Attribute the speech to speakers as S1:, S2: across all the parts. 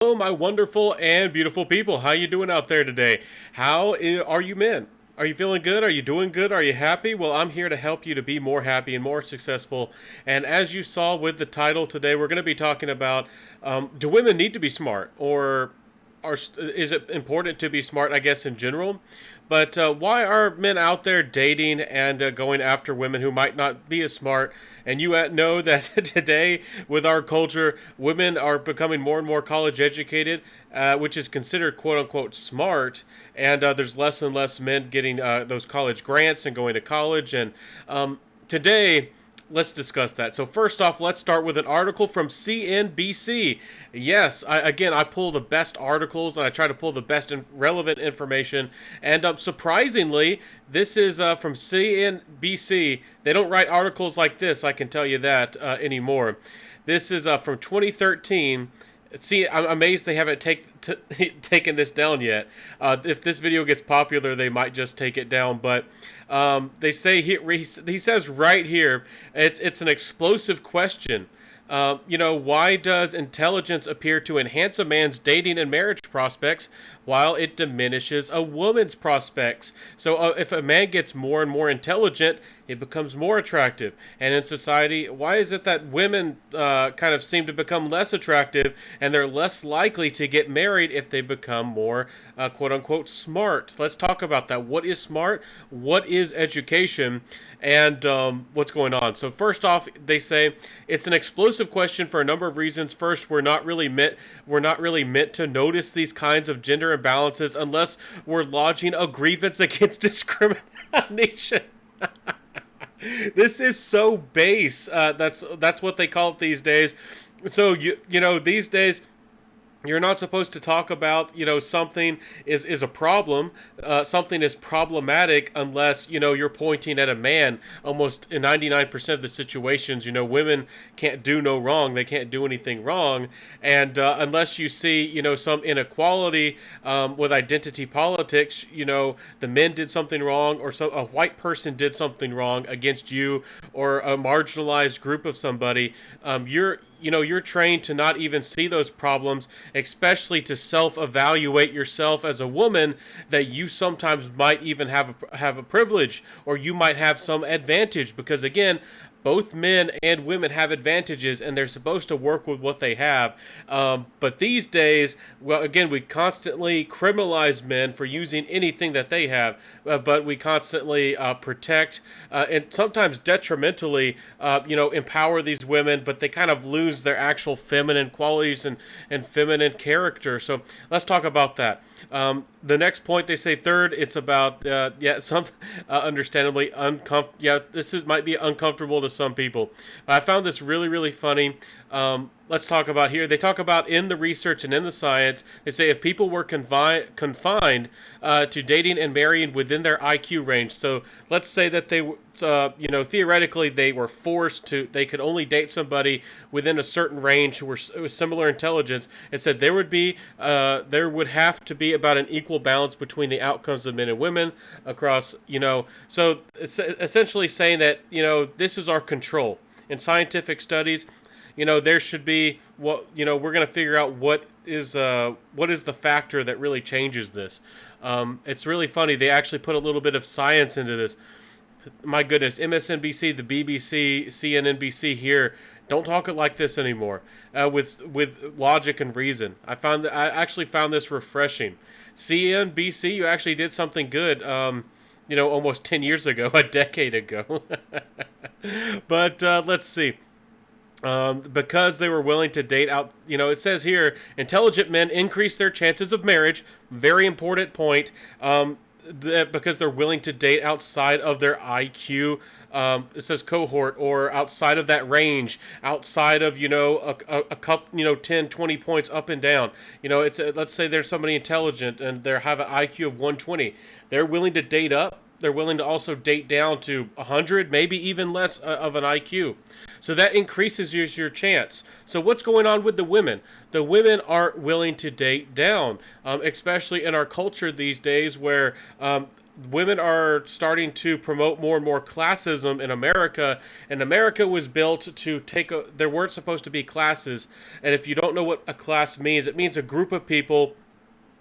S1: Hello, my wonderful and beautiful people. How you doing out there today? Are you men? Are you feeling good? Are you doing good? Are you happy? Well, I'm here to help you to be more happy and more successful. And as you saw with the title today, we're going to be talking about do women need to be smart, or is it important to be smart? I guess in general, but why are men out there dating and going after women who might not be as smart? And you know that today, with our culture, women are becoming more and more college educated, which is considered quote unquote smart. And there's less and less men getting those college grants and going to college. And today, let's discuss that. So first off, let's start with an article from CNBC. Yes, I pull the best articles and I try to pull the best and relevant information. And surprisingly, this is from CNBC. They don't write articles like this, I can tell you that anymore. This is from 2013. See, I'm amazed they haven't taken this down yet. If this video gets popular, they might just take it down. But they say he says right here, it's an explosive question. Why does intelligence appear to enhance a man's dating and marriage prospects while it diminishes a woman's prospects? So, if a man gets more and more intelligent, it becomes more attractive. And in society, why is it that women kind of seem to become less attractive and they're less likely to get married if they become more quote unquote smart? Let's talk about that. What is smart? What is education? And what's going on? So first off, they say it's an explosive question for a number of reasons. First, we're not really meant to notice these kinds of gender imbalances unless we're lodging a grievance against discrimination. This is so base. That's what they call it these days. So these days you're not supposed to talk about, something is a problem, something is problematic unless, you're pointing at a man. Almost in 99% of the situations, women can't do no wrong. They can't do anything wrong. And unless you see, some inequality with identity politics, the men did something wrong, or a white person did something wrong against you, or a marginalized group of somebody, you're trained to not even see those problems, especially to self-evaluate yourself as a woman, that you sometimes might even have a privilege, or you might have some advantage, because again, both men and women have advantages, and they're supposed to work with what they have. But these days, well, again, we constantly criminalize men for using anything that they have, but we constantly protect and sometimes detrimentally, empower these women, but they kind of lose their actual feminine qualities and feminine character. So let's talk about that. The next point, they say third, it's about some understandably uncomfortable. Yeah, might be uncomfortable to some people. I found this really, really funny. Let's talk about here. They talk about in the research and in the science. They say if people were confined to dating and marrying within their IQ range. So let's say that they, theoretically they were forced to. They could only date somebody within a certain range who was similar intelligence. It said there would have to be about an equal balance between the outcomes of men and women across. So it's essentially saying that this is our control in scientific studies. There should be we're going to figure out what is the factor that really changes this. It's really funny. They actually put a little bit of science into this. My goodness, MSNBC, the BBC, CNNBC here don't talk it like this anymore, with logic and reason. I actually found this refreshing. CNBC, you actually did something good. Almost 10 years ago, a decade ago. But let's see. Because they were willing to date out, it says here, intelligent men increase their chances of marriage. Very important point. Because they're willing to date outside of their IQ. It says cohort, or outside of that range, outside of a couple 10, 20 points up and down. Let's say there's somebody intelligent and they have an IQ of 120. They're willing to date up. They're willing to also date down to 100, maybe even less of an IQ. So that increases your chance. So what's going on with the women? The women aren't willing to date down, especially in our culture these days, where women are starting to promote more and more classism in America, and America was built to there weren't supposed to be classes, and if you don't know what a class means, it means a group of people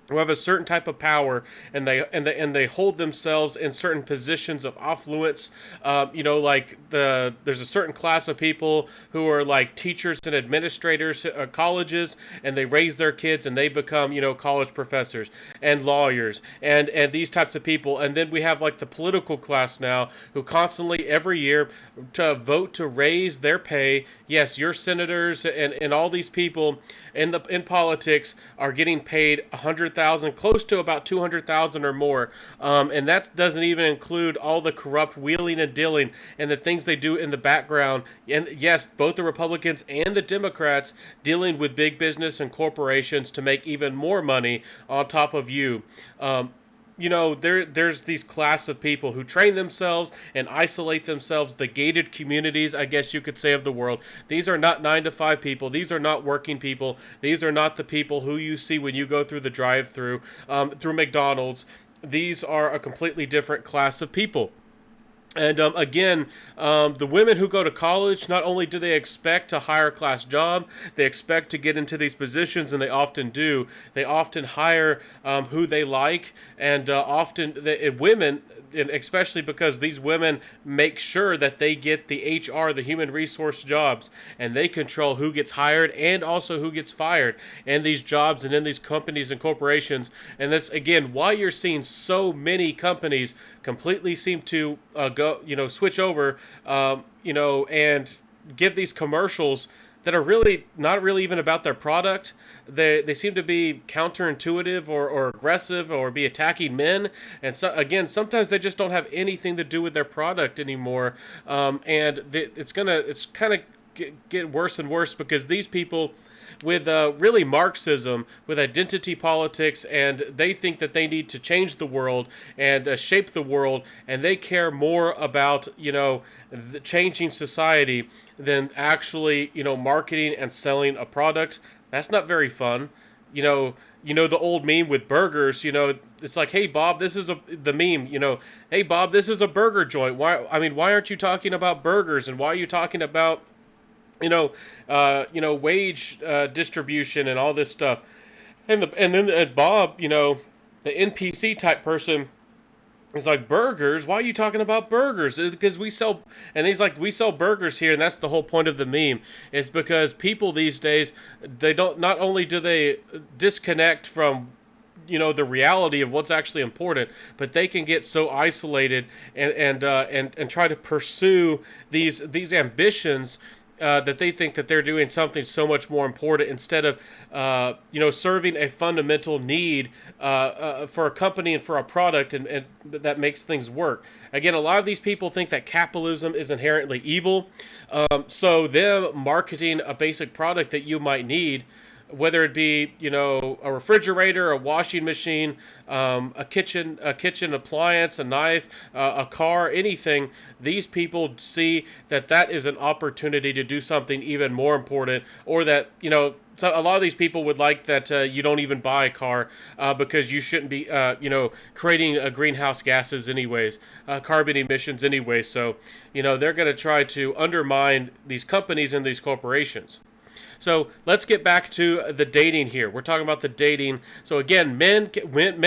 S1: who have a certain type of power, and they hold themselves in certain positions of affluence. Like there's a certain class of people who are like teachers and administrators at colleges, and they raise their kids and they become college professors and lawyers and these types of people. And then we have like the political class now, who constantly every year to vote to raise their pay. Yes, your senators and all these people in politics are getting paid 100,000, close to about 200,000 or more, and that doesn't even include all the corrupt wheeling and dealing and the things they do in the background. And yes, both the Republicans and the Democrats dealing with big business and corporations to make even more money on top of you. There's these class of people who train themselves and isolate themselves, the gated communities, I guess you could say, of the world. These are not 9 to 5 people. These are not working people. These are not the people who you see when you go through the drive-through through McDonald's. These are a completely different class of people. And again, the women who go to college, not only do they expect a higher class job, they expect to get into these positions, and they often do. They often hire who they like, and women, and especially because these women make sure that they get the HR, the human resource jobs, and they control who gets hired and also who gets fired in these jobs and in these companies and corporations. And that's, again, why you're seeing so many companies completely seem to switch over, and give these commercials that are really not really even about their product. They seem to be counterintuitive or aggressive or be attacking men. And so again, sometimes they just don't have anything to do with their product anymore. It's kind of get worse and worse, because these people with really Marxism, with identity politics, and they think that they need to change the world and shape the world, and they care more about changing society than actually marketing and selling a product. That's not very fun. The old meme with burgers. It's like, hey Bob, this is the meme. Hey Bob, this is a burger joint. Why aren't you talking about burgers, and why are you talking about wage distribution and all this stuff? And then Bob, the NPC type person, is like, burgers? Why are you talking about burgers? Because we sell, and he's like, we sell burgers here, and that's the whole point of the meme. It's because people these days, they don't, not only do they disconnect from the reality of what's actually important, but they can get so isolated and try to pursue these ambitions, that they think that they're doing something so much more important, instead of serving a fundamental need for a company and for a product, and that makes things work. Again, a lot of these people think that capitalism is inherently evil, so them marketing a basic product that you might need, whether it be a refrigerator, a washing machine, a kitchen appliance, a knife, a car, anything. These people see that is an opportunity to do something even more important, or that So a lot of these people would like that you don't even buy a car because you shouldn't be, creating greenhouse gases anyways, carbon emissions anyway. So, they're going to try to undermine these companies and these corporations. So let's get back to the dating here. We're talking about the dating. So again, men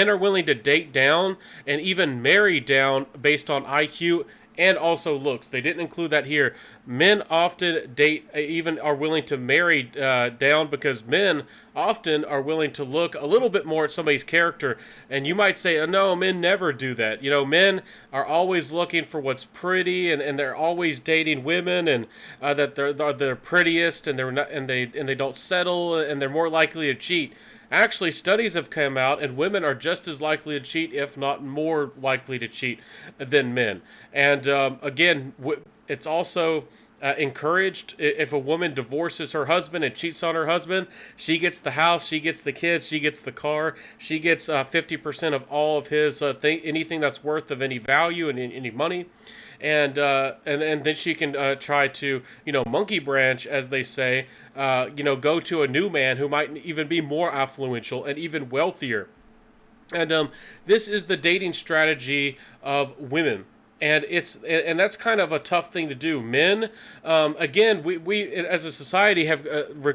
S1: are willing to date down and even marry down based on IQ and also looks. They didn't include that here. Men often date, even are willing to marry down, because men often are willing to look a little bit more at somebody's character. And you might say, oh, no, men never do that. Men are always looking for what's pretty, and they're always dating women, and that they're prettiest, and they don't settle, and they're more likely to cheat. Actually, studies have come out, and women are just as likely to cheat, if not more likely to cheat, than men. And again, it's also encouraged, if a woman divorces her husband and cheats on her husband, she gets the house, she gets the kids, she gets the car, she gets 50% of all of his anything that's worth of any value and any money. And then she can try to monkey branch, as they say, go to a new man who might even be more affluential and even wealthier. And this is the dating strategy of women. And that's kind of a tough thing to do. Men, again, we as a society have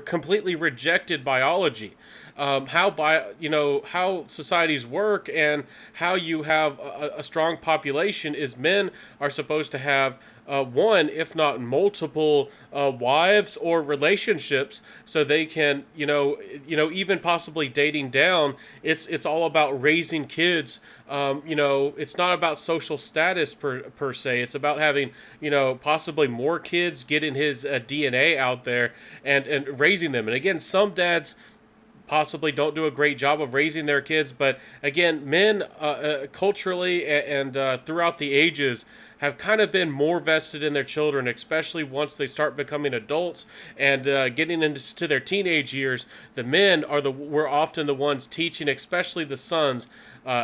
S1: completely rejected biology, how societies work, and how you have a strong population is men are supposed to have one, if not multiple, wives or relationships, so they can, even possibly dating down. It's all about raising kids. It's not about social status per se. It's about having, possibly more kids, getting his DNA out there, and raising them. And again, some dads possibly don't do a great job of raising their kids. But again, men culturally and throughout the ages have kind of been more vested in their children, especially once they start becoming adults and getting into their teenage years. The men we're often the ones teaching, especially the sons,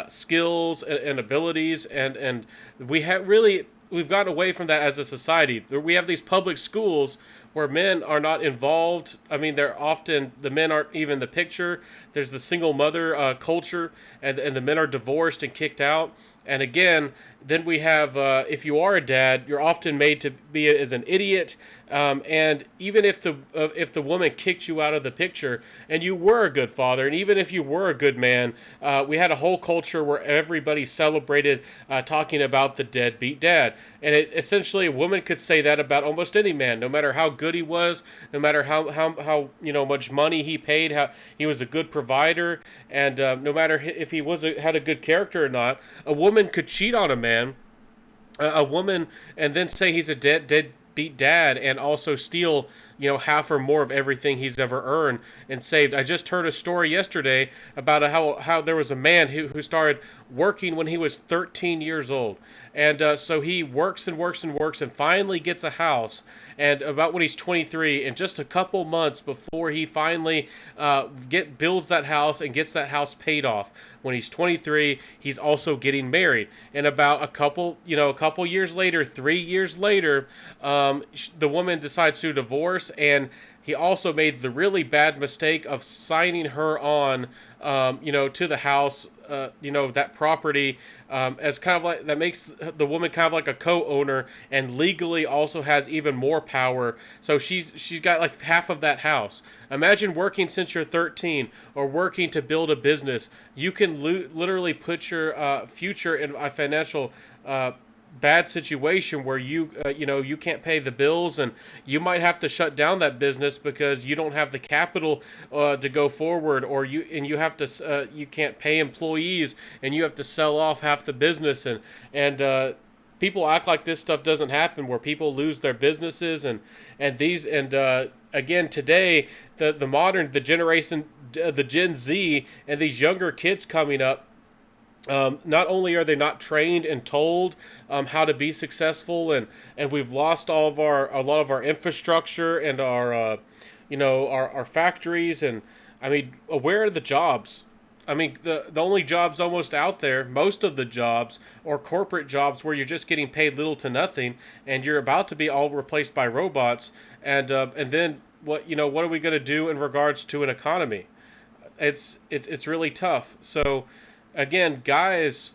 S1: skills and abilities, and we've gotten away from that as a society. We have these public schools where men are not involved. I mean, the men aren't even the picture. There's the single mother culture, and the men are divorced and kicked out. And again, then we have, if you are a dad, you're often made to be as an idiot. And even if the woman kicked you out of the picture and you were a good father, and even if you were a good man, we had a whole culture where everybody celebrated talking about the deadbeat dad. And essentially, a woman could say that about almost any man, no matter how good he was, no matter how much money he paid, how he was a good provider, and no matter if he had a good character or not. A woman could cheat on a man, a woman, and then say he's a deadbeat dad, and also steal half or more of everything he's ever earned and saved. I just heard a story yesterday about how there was a man who started working when he was 13 years old, and so he works and works and works and finally gets a house. And about when he's 23, and just a couple months before he finally builds that house and gets that house paid off, when he's 23, he's also getting married. And about a couple years later, 3 years later, the woman decides to divorce, and he also made the really bad mistake of signing her on, to the house, that property, as kind of like that makes the woman kind of like a co-owner, and legally also has even more power. So she's got like half of that house. Imagine working since you're 13 or working to build a business. You can literally put your future in a financial bad situation where you can't pay the bills, and you might have to shut down that business because you don't have the capital to go forward, or you can't pay employees, and you have to sell off half the business. And people act like this stuff doesn't happen, where people lose their businesses, and again today, the generation, the Gen Z, and these younger kids coming up, not only are they not trained and told how to be successful, and we've lost a lot of our infrastructure and our factories. And I mean, where are the jobs? I mean, the only jobs almost out there, most of the jobs, are corporate jobs where you're just getting paid little to nothing, and you're about to be all replaced by robots. And then what are we going to do in regards to an economy? It's really tough. So again, guys,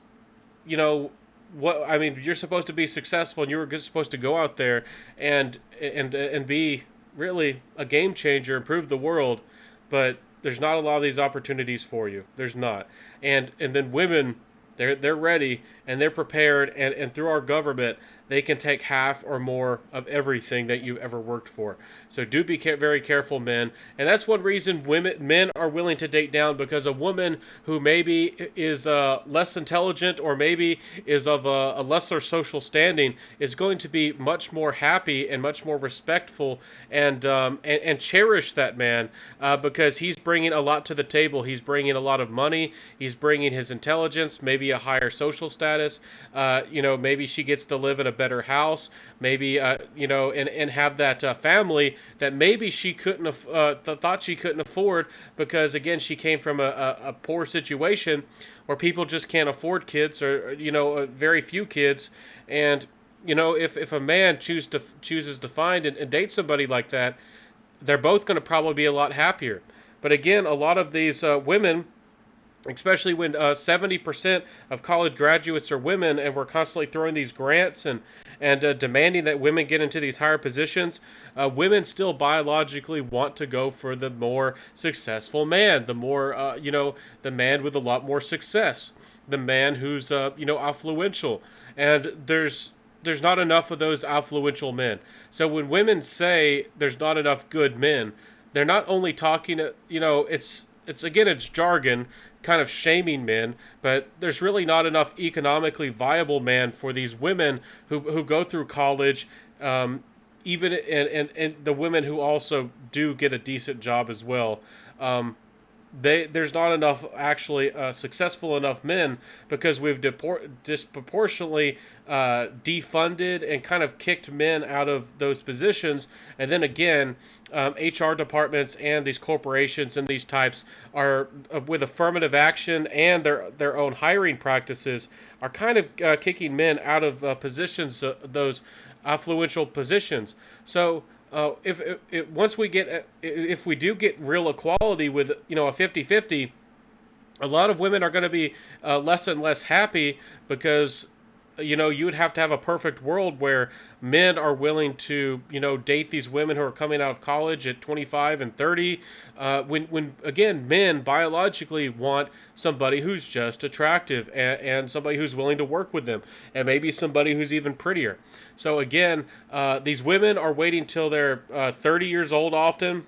S1: you're supposed to be successful, and you're supposed to go out there and be really a game changer, improve the world, but there's not a lot of these opportunities for you. There's not. And then women, they're ready and they're prepared, and through our government, they can take half or more of everything that you've ever worked for. So do be very careful, men. And that's one reason men are willing to date down, because a woman who maybe is less intelligent, or maybe is of a lesser social standing, is going to be much more happy and much more respectful, and cherish that man, because he's bringing a lot to the table. He's bringing a lot of money. He's bringing his intelligence, maybe a higher social status. Maybe she gets to live in a better house, maybe and have that family that maybe she couldn't thought she couldn't afford, because again, she came from a poor situation where people just can't afford kids, or very few kids. And if a man chooses to find and date somebody like that, they're both going to probably be a lot happier. But again, a lot of these women, especially when 70% of college graduates are women, and we're constantly throwing these grants and demanding that women get into these higher positions. Women still biologically want to go for the more successful man, the more the man with a lot more success, the man who's affluential, and there's not enough of those affluential men. So when women say there's not enough good men, they're not only talking, it's again, it's jargon, kind of shaming men, but there's really not enough economically viable men for these women who go through college, even and the women who also do get a decent job as well. There's not enough actually successful enough men, because we've disproportionately defunded and kind of kicked men out of those positions. And then again, HR departments and these corporations and these types are, with affirmative action and their own hiring practices, are kind of kicking men out of positions, those affluential positions. So if once we get, if we do get real equality with a 50-50, a lot of women are going to be less and less happy, because you would have to have a perfect world where men are willing to date these women who are coming out of college at 25 and 30, when again, men biologically want somebody who's just attractive, and somebody who's willing to work with them, and maybe somebody who's even prettier. So again, these women are waiting till they're 30 years old often.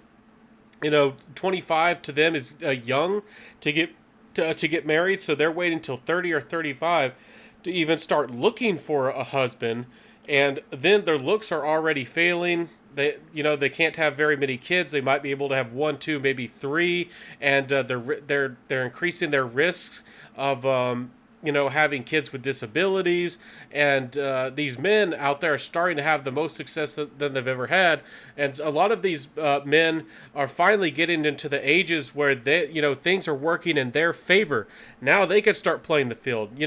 S1: 25 to them is young to get married, so they're waiting till 30 or 35 to even start looking for a husband, and then their looks are already failing. They can't have very many kids. They might be able to have one, two, maybe three, and they're increasing their risks of having kids with disabilities. And these men out there are starting to have the most success than they've ever had. And a lot of these men are finally getting into the ages where things are working in their favor. Now they can start playing the field.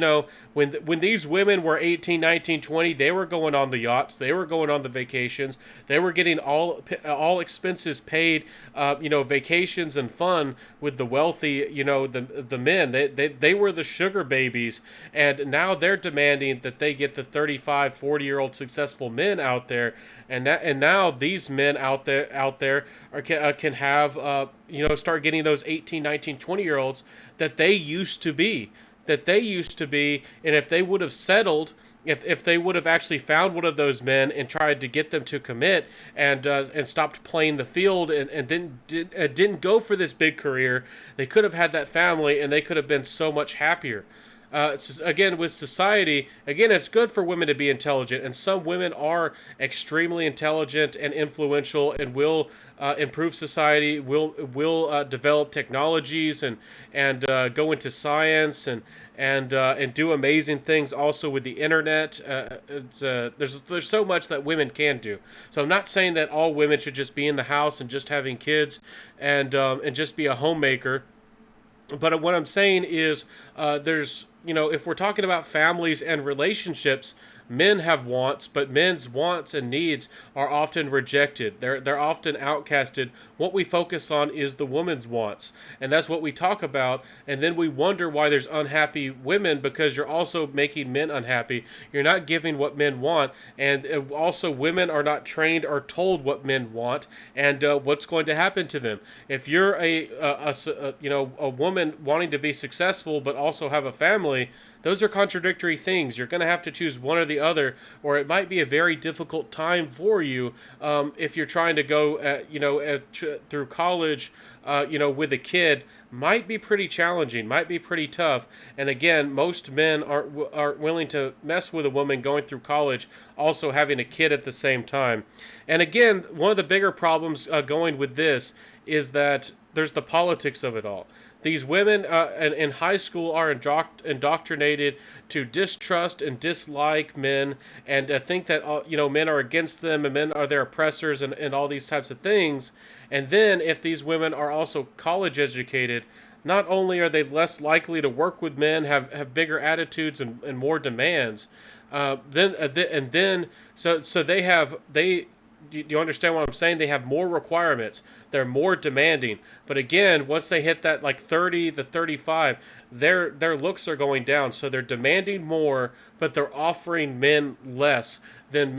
S1: When these women were 18, 19, 20, they were going on the yachts, they were going on the vacations, they were getting all expenses paid, vacations and fun with the wealthy, the men. They were the sugar babies, and now they're demanding that they get the 35, 40-year-old successful men out there, and now these men out there can have start getting those 18, 19, 20-year-olds that they used to be. And if they would have settled, if they would have actually found one of those men and tried to get them to commit, and stopped playing the field, and didn't go for this big career, they could have had that family, and they could have been so much happier. Again, with society, it's good for women to be intelligent, and some women are extremely intelligent and influential, and will improve society, will develop technologies, and go into science, and do amazing things also with the internet. There's so much that women can do. So I'm not saying that all women should just be in the house and just having kids, and just be a homemaker. But what I'm saying is, there's, if we're talking about families and relationships, men have wants, but men's wants and needs are often rejected. They're often outcasted. What we focus on is the woman's wants, and that's what we talk about. And then we wonder why there's unhappy women, because you're also making men unhappy. You're not giving what men want, and also women are not trained or told what men want, and what's going to happen to them. If you're a woman wanting to be successful but also have a family, those are contradictory things. You're going to have to choose one or the other, or it might be a very difficult time for you, if you're trying to go, through college, with a kid. Might be pretty challenging, might be pretty tough. And again, most men aren't willing to mess with a woman going through college, also having a kid at the same time. And again, one of the bigger problems going with this is that there's the politics of it all. These women in high school are indoctrinated to distrust and dislike men, and think that men are against them, and men are their oppressors, and all these types of things. And then if these women are also college educated, not only are they less likely to work with men, have bigger attitudes and more demands, so Do you understand what I'm saying? They have more requirements. They're more demanding. But again, once they hit that like 30 to 35, their looks are going down. So they're demanding more, but they're offering men less than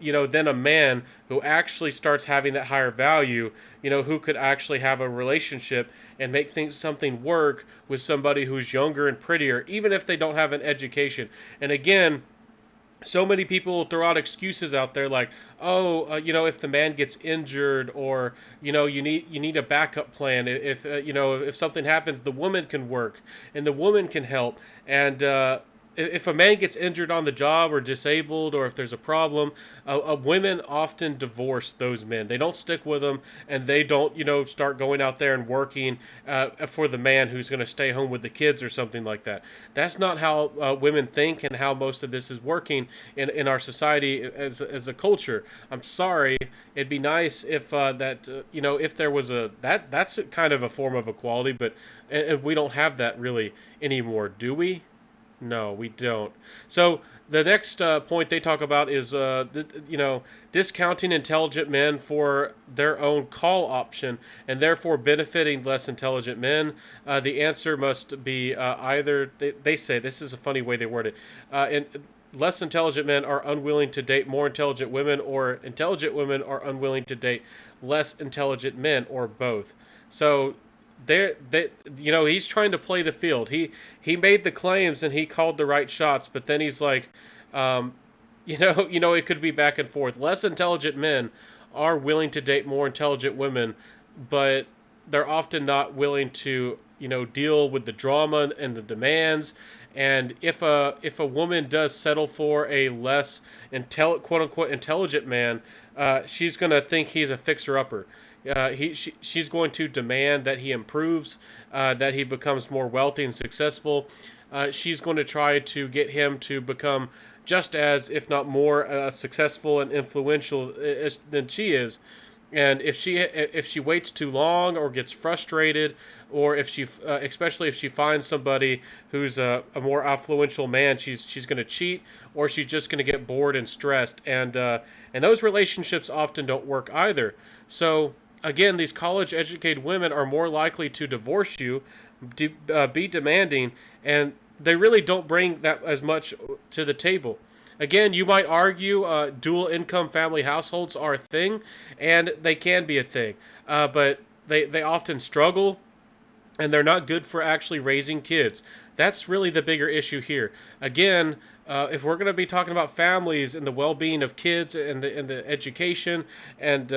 S1: than a man who actually starts having that higher value. Who could actually have a relationship and make things something work with somebody who's younger and prettier, even if they don't have an education. And again, so many people throw out excuses out there like, oh, if the man gets injured, or you need a backup plan. If if something happens, the woman can work and the woman can help. And if a man gets injured on the job or disabled, or if there's a problem, women often divorce those men. They don't stick with them, and they don't start going out there and working for the man who's going to stay home with the kids or something like that. That's not how women think, and how most of this is working in our society as a culture. I'm sorry. It'd be nice if if there was that's kind of a form of equality, but and we don't have that really anymore, do we? No, we don't. So the next point they talk about is, discounting intelligent men for their own call option, and therefore benefiting less intelligent men. The answer must be either, they say, this is a funny way they word it, and less intelligent men are unwilling to date more intelligent women, or intelligent women are unwilling to date less intelligent men, or both. So he's trying to play the field. He made the claims and he called the right shots, but then he's like, it could be back and forth. Less intelligent men are willing to date more intelligent women, but they're often not willing to deal with the drama and the demands. And if a woman does settle for a less quote unquote intelligent man, she's gonna think he's a fixer upper. She's going to demand that he improves, that he becomes more wealthy and successful. She's going to try to get him to become just as, if not more, successful and influential than she is. And if she waits too long, or gets frustrated, or if she especially if she finds somebody who's a more influential man, she's going to cheat, or she's just going to get bored and stressed. And those relationships often don't work either. So again, these college educated women are more likely to divorce you, be demanding, and they really don't bring that as much to the table. Again, you might argue dual income family households are a thing, and they can be a thing, but they often struggle, and they're not good for actually raising kids. That's really the bigger issue here. Again, if we're going to be talking about families and the well-being of kids, and the education, and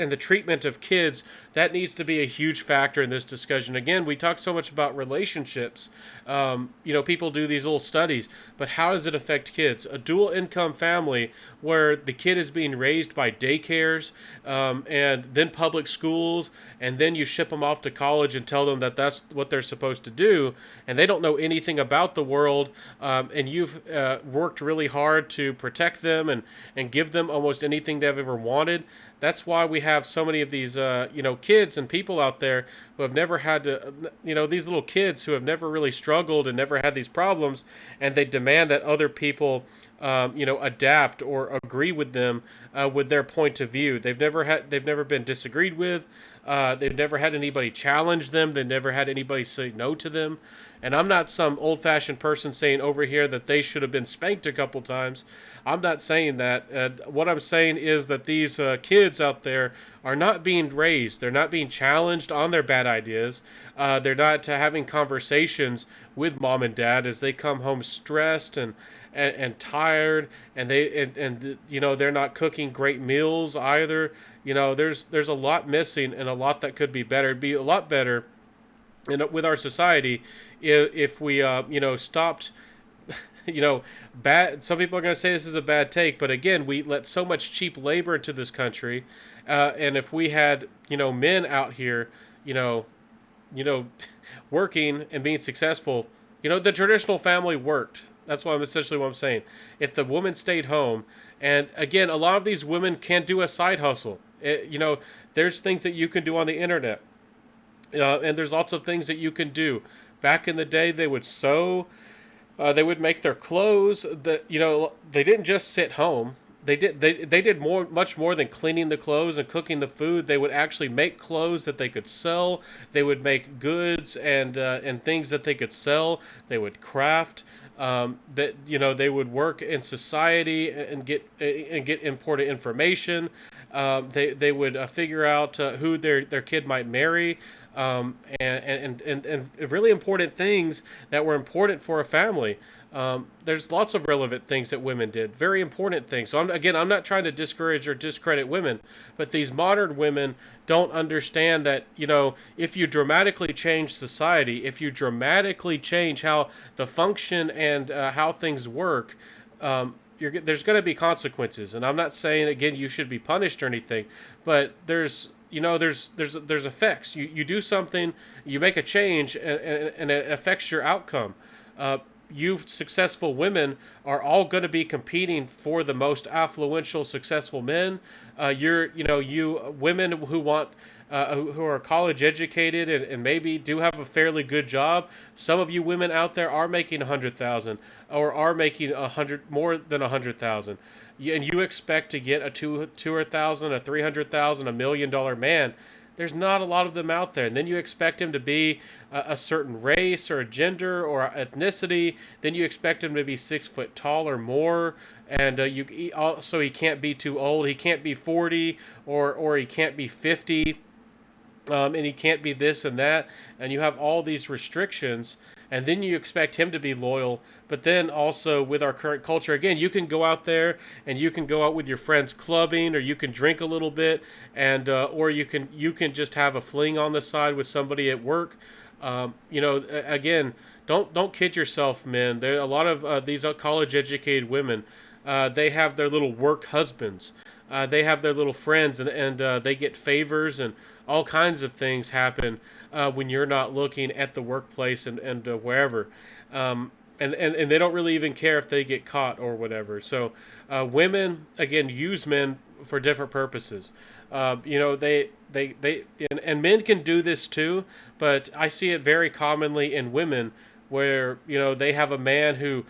S1: the treatment of kids, that needs to be a huge factor in this discussion. Again, we talk so much about relationships. People do these little studies, but how does it affect kids? A dual income family where the kid is being raised by daycares, and then public schools, and then you ship them off to college and tell them that that's what they're supposed to do, and they don't know anything about the world, and you've worked really hard to protect them and give them almost anything they've ever wanted. That's why we have so many of these, kids and people out there who have never had to, these little kids who have never really struggled and never had these problems, and they demand that other people, adapt or agree with them, with their point of view. They've never been disagreed with. They've never had anybody challenge them. They've never had anybody say no to them. And I'm not some old-fashioned person saying over here that they should have been spanked a couple times. I'm not saying that. What I'm saying is that these kids out there are not being raised. They're not being challenged on their bad ideas. They're not having conversations with mom and dad as they come home stressed and tired, and they're not cooking great meals either. There's a lot missing, and a lot that could be better. It'd be a lot better with our society if we stopped bad. Some people are going to say this is a bad take, but again, we let so much cheap labor into this country, and if we had men out here working and being successful, the traditional family worked. That's essentially what I'm saying. If the woman stayed home, and again, a lot of these women can do a side hustle. There's things that you can do on the internet, and there's lots of things that you can do. Back in the day, they would sew, they would make their clothes. They didn't just sit home. They did much more than cleaning the clothes and cooking the food. They would actually make clothes that they could sell. They would make goods and things that they could sell. They would craft. That they would work in society and get important information. They would figure out who their kid might marry. And really important things that were important for a family. There's lots of relevant things that women did, very important things. So I'm not trying to discourage or discredit women, but these modern women don't understand that, if you dramatically change society, if you dramatically change how the function and how things work, there's going to be consequences. And I'm not saying, again, you should be punished or anything, but there's effects. You do something, you make a change, and it affects your outcome. You successful women are all going to be competing for the most affluential, successful men. You women who want, who are college educated and maybe do have a fairly good job. Some of you women out there are making 100,000 or are making more than 100,000, and you expect to get a 200,000, a 300,000, $1 million man. There's not a lot of them out there. And then you expect him to be a certain race or a gender or ethnicity. Then you expect him to be 6 foot tall or more. And also he can't be too old. He can't be 40 or he can't be 50. And he can't be this and that. And you have all these restrictions. And then you expect him to be loyal. But then also with our current culture, again, you can go out there and you can go out with your friends clubbing, or you can drink a little bit, and or you can just have a fling on the side with somebody at work. Again, don't kid yourself, men. There are a lot of these college educated women. They have their little work husbands. They have their little friends, and they get favors, and all kinds of things happen when you're not looking at the workplace and wherever. And they don't really even care if they get caught or whatever. So women, again, use men for different purposes. And men can do this too, but I see it very commonly in women where, they have a man who,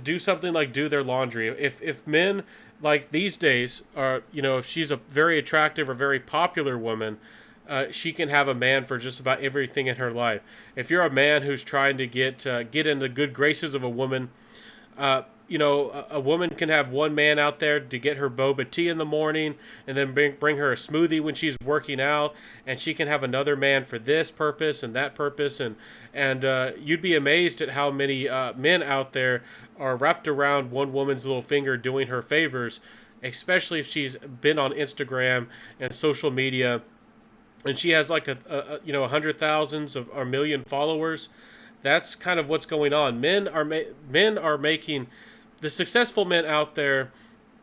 S1: do something like do their laundry. If men, like these days, are, if she's a very attractive or very popular woman, she can have a man for just about everything in her life. If you're a man who's trying to get in the good graces of a woman, a woman can have one man out there to get her boba tea in the morning, and then bring her a smoothie when she's working out, and she can have another man for this purpose and that purpose, and you'd be amazed at how many men out there are wrapped around one woman's little finger doing her favors, especially if she's been on Instagram and social media, and she has like a 100,000s or million followers. That's kind of what's going on. Men are making, the successful men out there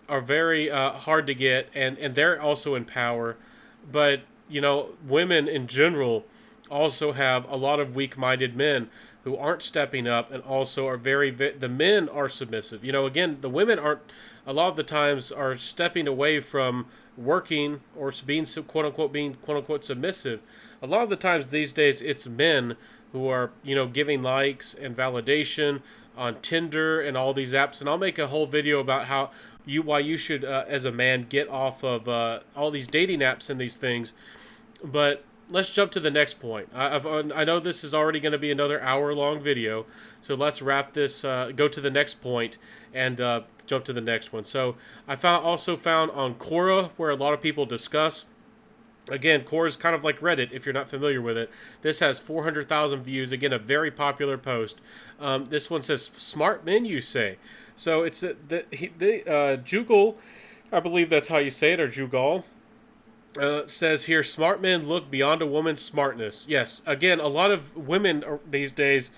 S1: are very hard to get, and they're also in power. But women in general also have a lot of weak-minded men who aren't stepping up, and also are the men are submissive. Again, the women aren't, a lot of the times, are stepping away from working or being quote unquote submissive. A lot of the times these days it's men who are giving likes and validation on Tinder and all these apps. And I'll make a whole video about why you should as a man get off of all these dating apps and these things. But let's jump to the next point. I know this is already going to be another hour-long video, so let's wrap this, go to the next point, and jump to the next one. So I also found on Quora, where a lot of people discuss. Again, Quora is kind of like Reddit, if you're not familiar with it. This has 400,000 views. Again, a very popular post. This one says, "Smart men, you say." So it's Jugal, I believe that's how you say it, or Jugal. Says here, "Smart men look beyond a woman's smartness." Yes, again, a lot of women these days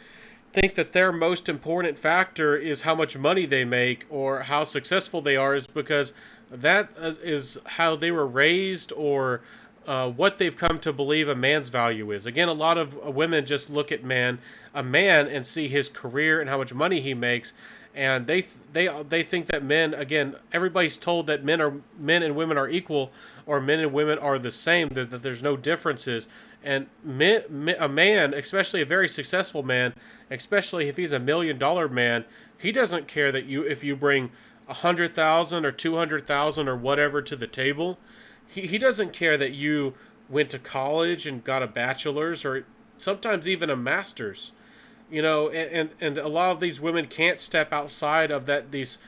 S1: think that their most important factor is how much money they make or how successful they are, is because that is how they were raised, or what they've come to believe a man's value is. Again, a lot of women just look at a man and see his career and how much money he makes, and they think that men, again, everybody's told that men and women are equal, or men and women are the same, that there's no differences. And a man, especially a very successful man, especially if he's $1 million man, he doesn't care that if you bring 100,000 or 200,000 or whatever to the table, he doesn't care that you went to college and got a bachelor's or sometimes even a master's. And a lot of these women can't step outside of these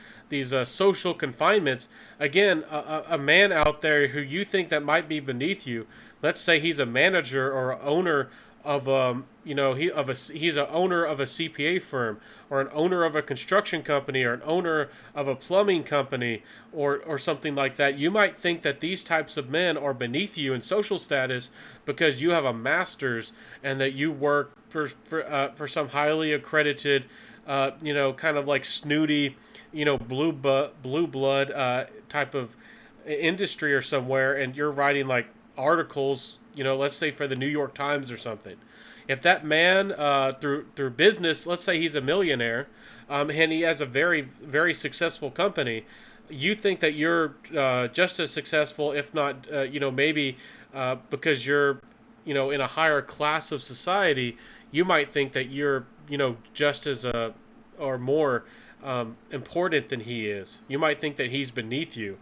S1: social confinements. Again, a man out there who you think that might be beneath you, let's say he's a manager or owner of he's an owner of a CPA firm, or an owner of a construction company, or an owner of a plumbing company, or something like that. You might think that these types of men are beneath you in social status because you have a master's and that you work for some highly accredited, kind of like snooty, blue blood type of industry or somewhere, and you're writing like articles, let's say for the New York Times or something. If that man, through business, let's say he's a millionaire, and he has a very very successful company, you think that you're just as successful, if not, maybe because you're, in a higher class of society, you might think that you're, just as or more important than he is. You might think that he's beneath you,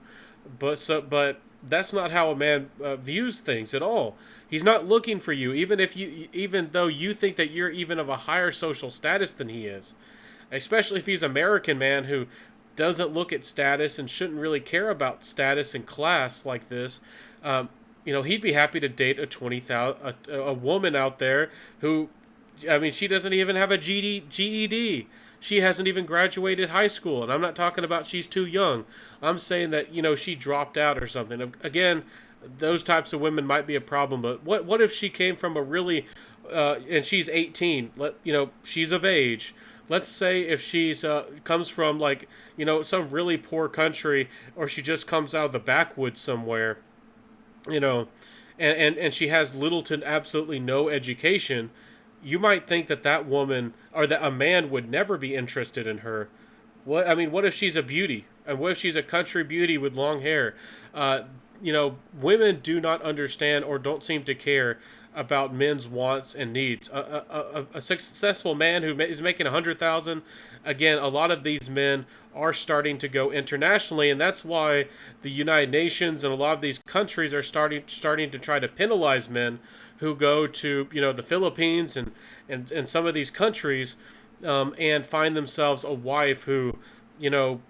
S1: but that's not how a man views things at all. He's not looking for you, even though you think that you're even of a higher social status than he is. Especially if he's an American man who doesn't look at status and shouldn't really care about status and class like this. He'd be happy to date a woman out there who, I mean, she doesn't even have a GED. She hasn't even graduated high school, and I'm not talking about she's too young. I'm saying that, she dropped out or something. Again, those types of women might be a problem, but what if she came from a really and she's 18, she's of age. Let's say if she's comes from, like, some really poor country, or she just comes out of the backwoods somewhere, and she has little to absolutely no education. You might think that woman, or that a man would never be interested in her. What if she's a beauty? And what if she's a country beauty with long hair? Women do not understand or don't seem to care about men's wants and needs. A successful man who is making 100,000, again, a lot of these men are starting to go internationally, and that's why the United Nations and a lot of these countries are starting to try to penalize men who go to, the Philippines and some of these countries, and find themselves a wife who,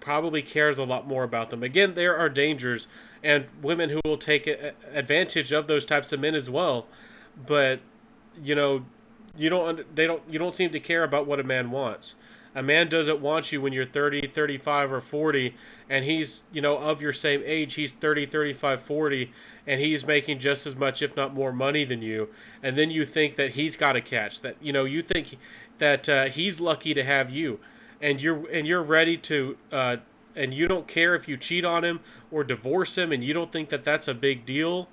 S1: probably cares a lot more about them. Again, there are dangers and women who will take advantage of those types of men as well. But, you don't seem to care about what a man wants. A man doesn't want you when you're 30, 35, or 40, and he's, of your same age. He's 30, 35, 40, and he's making just as much, if not more, money than you. And then you think that he's got a catch, that, you think that he's lucky to have you, and you're ready to, and you don't care if you cheat on him or divorce him, and you don't think that that's a big deal.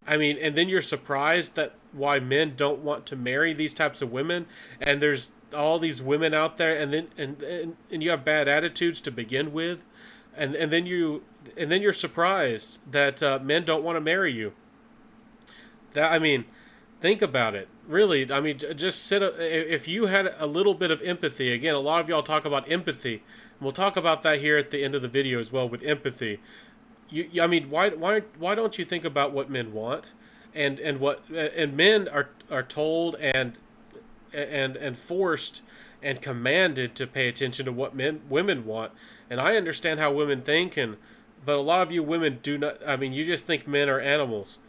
S1: I mean, and then you're surprised that why men don't want to marry these types of women, and there's all these women out there, and then and you have bad attitudes to begin with, and then you're surprised that men don't want to marry you. Think about it. Really, just if you had a little bit of empathy. Again, a lot of y'all talk about empathy, and we'll talk about that here at the end of the video as well with empathy. Why don't you think about what men want, and men are told and forced and commanded to pay attention to what women want. And I understand how women think, but a lot of you women do not. You just think men are animals.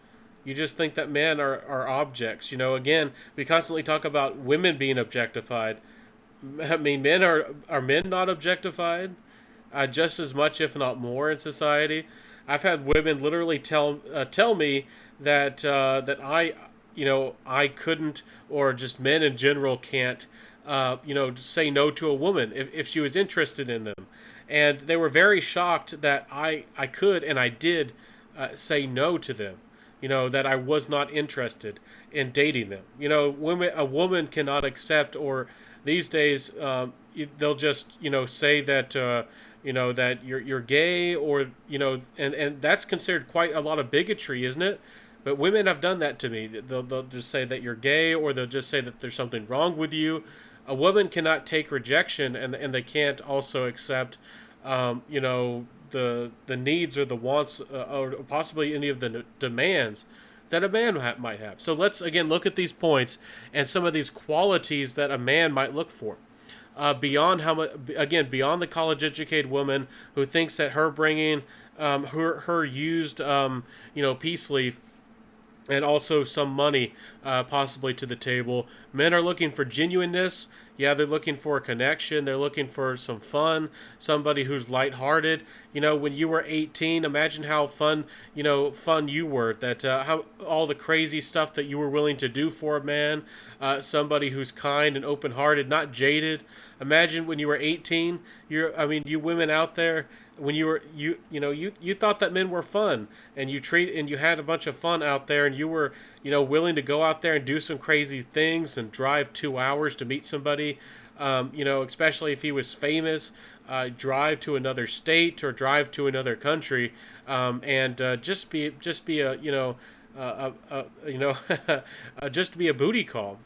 S1: You just think that men are objects. Again, we constantly talk about women being objectified. Men are men not objectified? Just as much, if not more, in society. I've had women literally tell me that I couldn't, or just men in general can't, say no to a woman if she was interested in them, and they were very shocked that I could and I did say no to them. That I was not interested in dating them. A woman cannot accept, or these days they'll just say that that you're gay, or and that's considered quite a lot of bigotry, isn't it? But women have done that to me. They'll just say that you're gay, or they'll just say that there's something wrong with you. A woman cannot take rejection, and they can't also accept you know, the needs or the wants, or possibly any of the demands that a man might have. So let's again look at these points and some of these qualities that a man might look for. Beyond how much, again, beyond the college educated woman who thinks that her bringing her used peace leaf and also some money possibly to the table. Men are looking for genuineness. Yeah, they're looking for a connection. They're looking for some fun, somebody who's lighthearted. You know, when you were 18, imagine how fun you were. That how all the crazy stuff that you were willing to do for a man. Somebody who's kind and open-hearted, not jaded. Imagine when you were 18. You women out there, when you thought that men were fun, and you had a bunch of fun out there, and you were willing to go out there and do some crazy things and drive 2 hours to meet somebody, especially if he was famous, drive to another state or drive to another country, and just be a just be a booty call,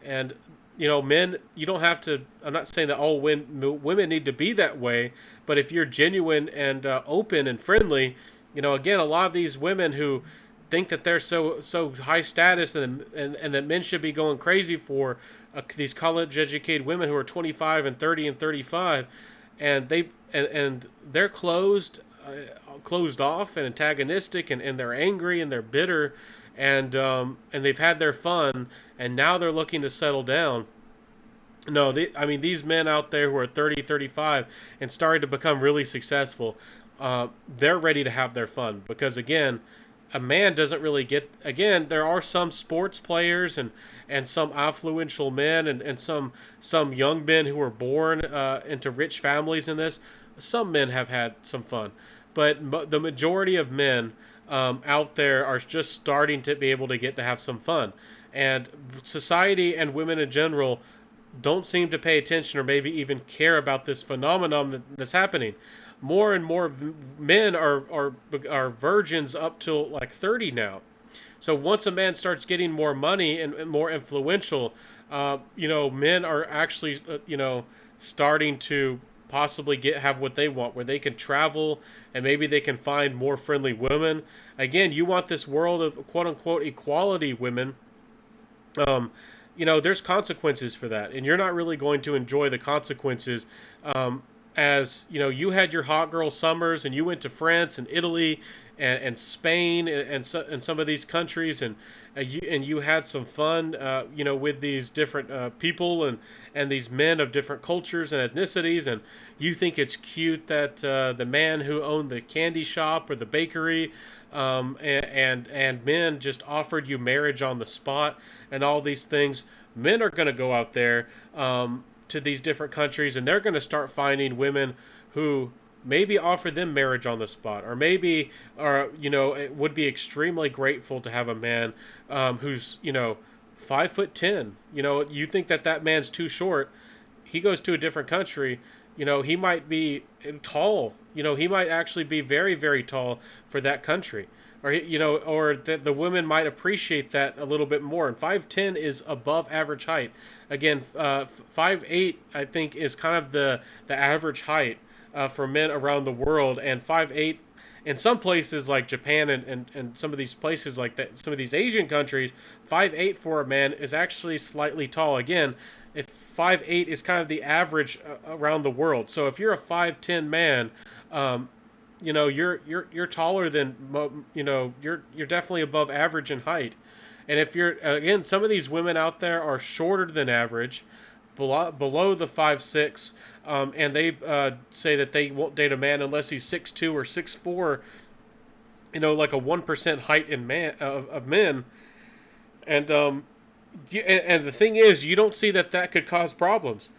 S1: and men, you don't have to. I'm not saying that all women need to be that way, but if you're genuine and open and friendly, again, a lot of these women who think that they're so high status and that men should be going crazy for these college educated women who are 25 and 30 and 35, and they're closed off and antagonistic, and they're angry and they're bitter, and they've had their fun, and now they're looking to settle down. No, these men out there who are 30, 35 and starting to become really successful, they're ready to have their fun, because again, a man doesn't really get. Again, there are some sports players and some affluential men, and some young men who were born into rich families in this. Some men have had some fun, but the majority of men out there are just starting to be able to get to have some fun, and society and women in general don't seem to pay attention or maybe even care about this phenomenon that's happening. More and more men are virgins up till like 30 now. So once a man starts getting more money and more influential, men are actually starting to possibly have what they want, where they can travel and maybe they can find more friendly women. Again, you want this world of quote unquote equality women. There's consequences for that, and you're not really going to enjoy the consequences. As you had your hot girl summers, and you went to France and Italy and Spain and some of these countries, and you had some fun, with these different people and these men of different cultures and ethnicities, and you think it's cute that the man who owned the candy shop or the bakery, and men just offered you marriage on the spot and all these things. Men are going to go out there to these different countries, and they're going to start finding women who maybe offer them marriage on the spot, or maybe would be extremely grateful to have a man who's 5'10". You think that man's too short. He goes to a different country. He might be tall. He might actually be very, very tall for that country. Or the women might appreciate that a little bit more. And 5'10" is above average height. Again, 5'8" I think is kind of the average height for men around the world. And 5'8" in some places like Japan and some of these places like that, some of these Asian countries, 5'8" for a man is actually slightly tall. Again, if 5'8" is kind of the average around the world. So if you're a 5'10" man, you're taller than, you're definitely above average in height. And if you're, again, some of these women out there are shorter than average, below the 5'6", and they say that they won't date a man unless he's 6'2" or 6'4", like a 1% height in of men. And and the thing is, you don't see that could cause problems.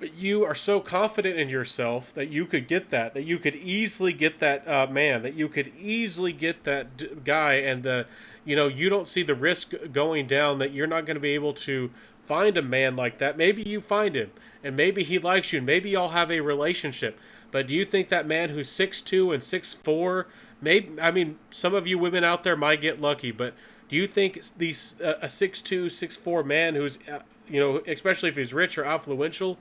S1: But you are so confident in yourself that you could get that you could easily get that man, that you could easily get that guy, and you don't see the risk going down that you're not going to be able to find a man like that. Maybe you find him, and maybe he likes you, and maybe y'all have a relationship. But do you think that man who's 6'2" and 6'4", some of you women out there might get lucky, but do you think a 6'2", 6'4" man who's, especially if he's rich or influential,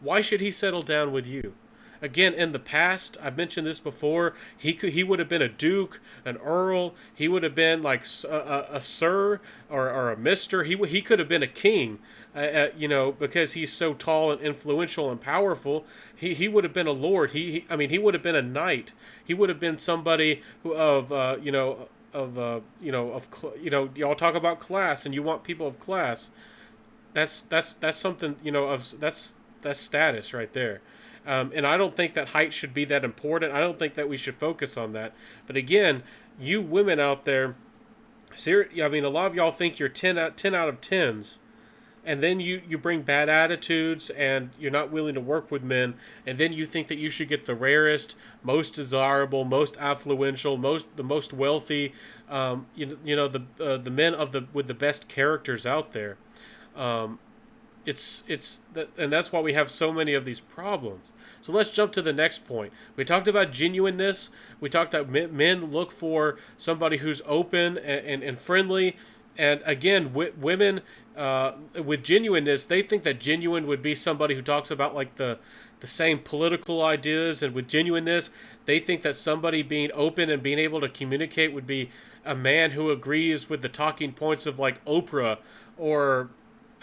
S1: why should he settle down with you? Again, in the past, I've mentioned this before. He would have been a duke, an earl. He would have been like a sir or a mister. He could have been a king. Because he's so tall and influential and powerful, he would have been a lord. I mean, he would have been a knight. He would have been somebody who y'all talk about class, and you want people of class. That's something, that's status right there. And I don't think that height should be that important. I don't think that we should focus on that. But again, you women out there, I mean, a lot of y'all think you're 10 out of 10s, and then you bring bad attitudes, and you're not willing to work with men, and then you think that you should get the rarest, most desirable, most affluential, the most wealthy, the men with the best characters out there. Um, it's that, and that's why we have so many of these problems. So let's jump to the next point. We talked about genuineness. We talked that men look for somebody who's open and friendly. And again, women, with genuineness, they think that genuine would be somebody who talks about like the same political ideas. And with genuineness, they think that somebody being open and being able to communicate would be a man who agrees with the talking points of like Oprah, or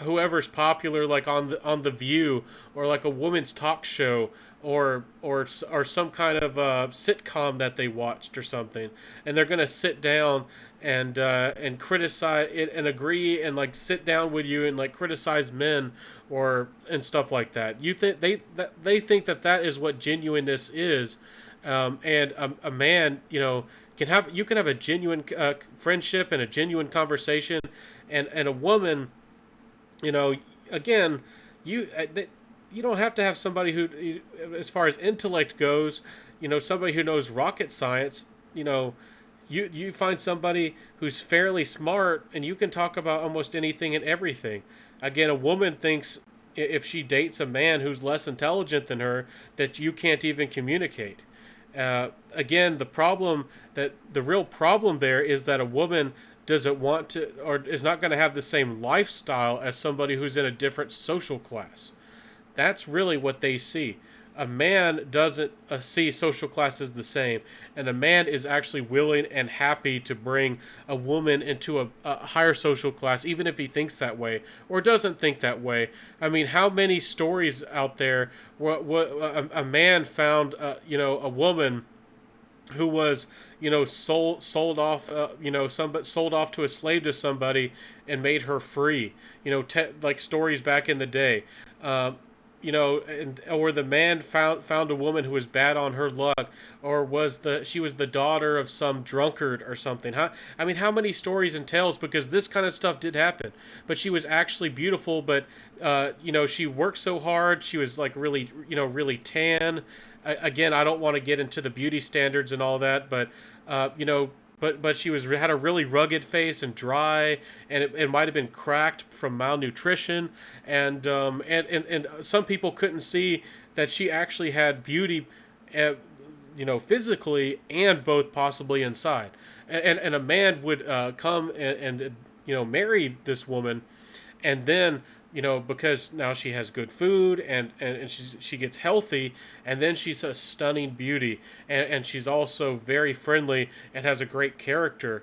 S1: whoever's popular, like on the View, or like a woman's talk show, or some kind of sitcom that they watched or something, and they're gonna sit down and criticize it and agree and like sit down with you and like criticize men and stuff like that. You think they think that is what genuineness is, and a man, you can have a genuine friendship and a genuine conversation, and a woman, again, you don't have to have somebody who, as far as intellect goes, somebody who knows rocket science. You find somebody who's fairly smart, and you can talk about almost anything and everything. Again, a woman thinks if she dates a man who's less intelligent than her, that you can't even communicate. Again, the real problem there is that a woman doesn't want to, or is not going to have the same lifestyle as somebody who's in a different social class. That's really what they see. A man doesn't see social classes the same, and a man is actually willing and happy to bring a woman into a higher social class, even if he thinks that way or doesn't think that way. I mean, how many stories out there where a man found, a woman who was, sold off, sold off to a slave to somebody and made her free. Like stories back in the day. Or the man found a woman who was bad on her luck, or she was the daughter of some drunkard or something. I mean, how many stories and tales? Because this kind of stuff did happen. But she was actually beautiful, but she worked so hard. She was like really, really tan. Again, I don't want to get into the beauty standards and all that, but but she had a really rugged face and dry, and it might have been cracked from malnutrition, and some people couldn't see that she actually had beauty, physically and both possibly inside, and a man would come and marry this woman, and then because now she has good food and she gets healthy, and then she's a stunning beauty, and she's also very friendly and has a great character.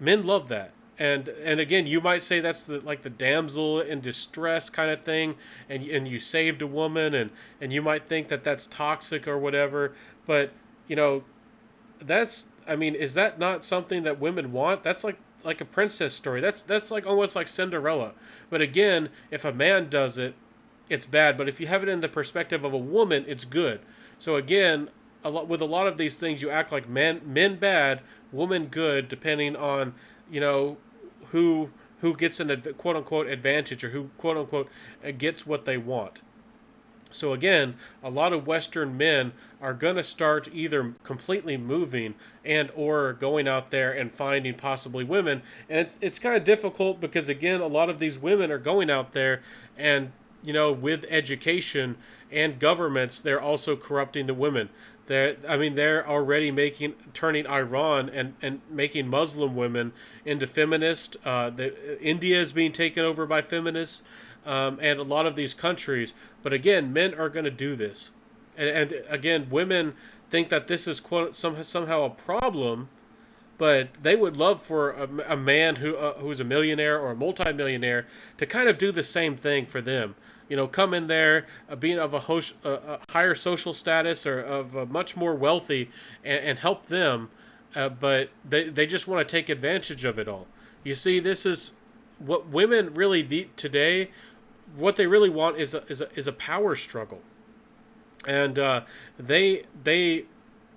S1: Men love that. And again, you might say that's the damsel in distress kind of thing, and you saved a woman, and you might think that that's toxic or whatever, but is that not something that women want? That's like a princess story. That's like almost like Cinderella. But again, if a man does it, it's bad. But if you have it in the perspective of a woman, it's good. So again, with a lot of these things, you act like men bad, woman good, depending on who gets an quote unquote advantage, or who quote unquote gets what they want. So again, a lot of Western men are going to start either completely moving and or going out there and finding possibly women. And it's kind of difficult because, again, a lot of these women are going out there and, with education and governments, they're also corrupting the women. They're already turning Iran and making Muslim women into feminists. India is being taken over by feminists. And a lot of these countries. But again, men are going to do this. And again, women think that this is somehow a problem, but they would love for a man who's a millionaire or a multimillionaire to kind of do the same thing for them. Come in there, being of a higher social status or of much more wealthy, and help them. But they just want to take advantage of it all. You see, this is what women really today. What they really want is a power struggle, and they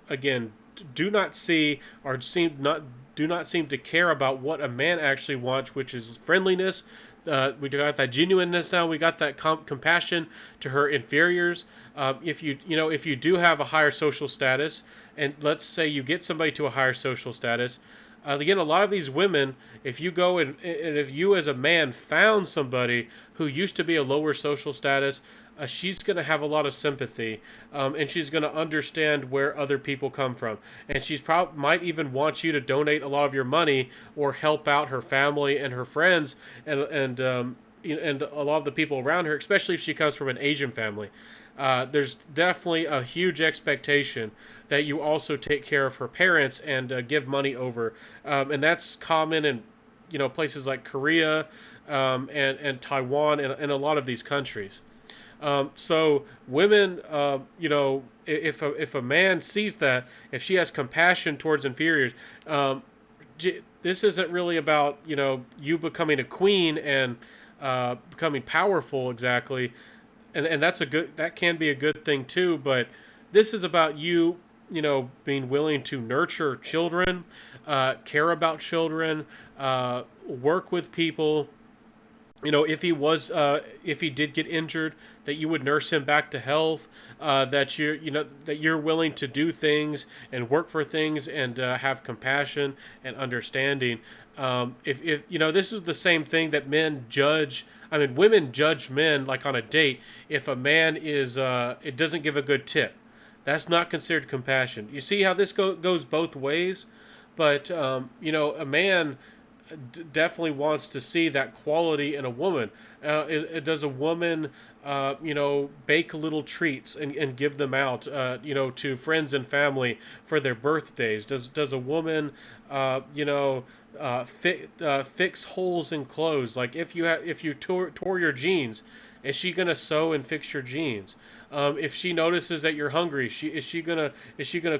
S1: again do not see or seem not do not seem to care about what a man actually wants, which is friendliness. We got that genuineness now. We got that compassion to her inferiors. If you do have a higher social status, and let's say you get somebody to a higher social status, again, a lot of these women, if you go and if you as a man found somebody who used to be a lower social status, she's going to have a lot of sympathy, and she's going to understand where other people come from, and she's might even want you to donate a lot of your money or help out her family and her friends and a lot of the people around her, especially if she comes from an Asian family. There's definitely a huge expectation that you also take care of her parents and give money over, and that's common in places like Korea, and Taiwan, and a lot of these countries. So women, if a man sees that, if she has compassion towards inferiors, this isn't really about you becoming a queen and becoming powerful exactly, and that can be a good thing too. But this is about being willing to nurture children, care about children, work with people. If he did get injured, that you would nurse him back to health, that you're willing to do things and work for things and have compassion and understanding. If this is the same thing that men judge. I mean, women judge men like on a date. If a man it doesn't give a good tip, that's not considered compassion. You see how this goes both ways, but a man definitely wants to see that quality in a woman. Does a woman, bake little treats and give them out, to friends and family for their birthdays? Does a woman, fix holes in clothes? Like if you tore your jeans, is she gonna sew and fix your jeans? If she notices that you're hungry, is she gonna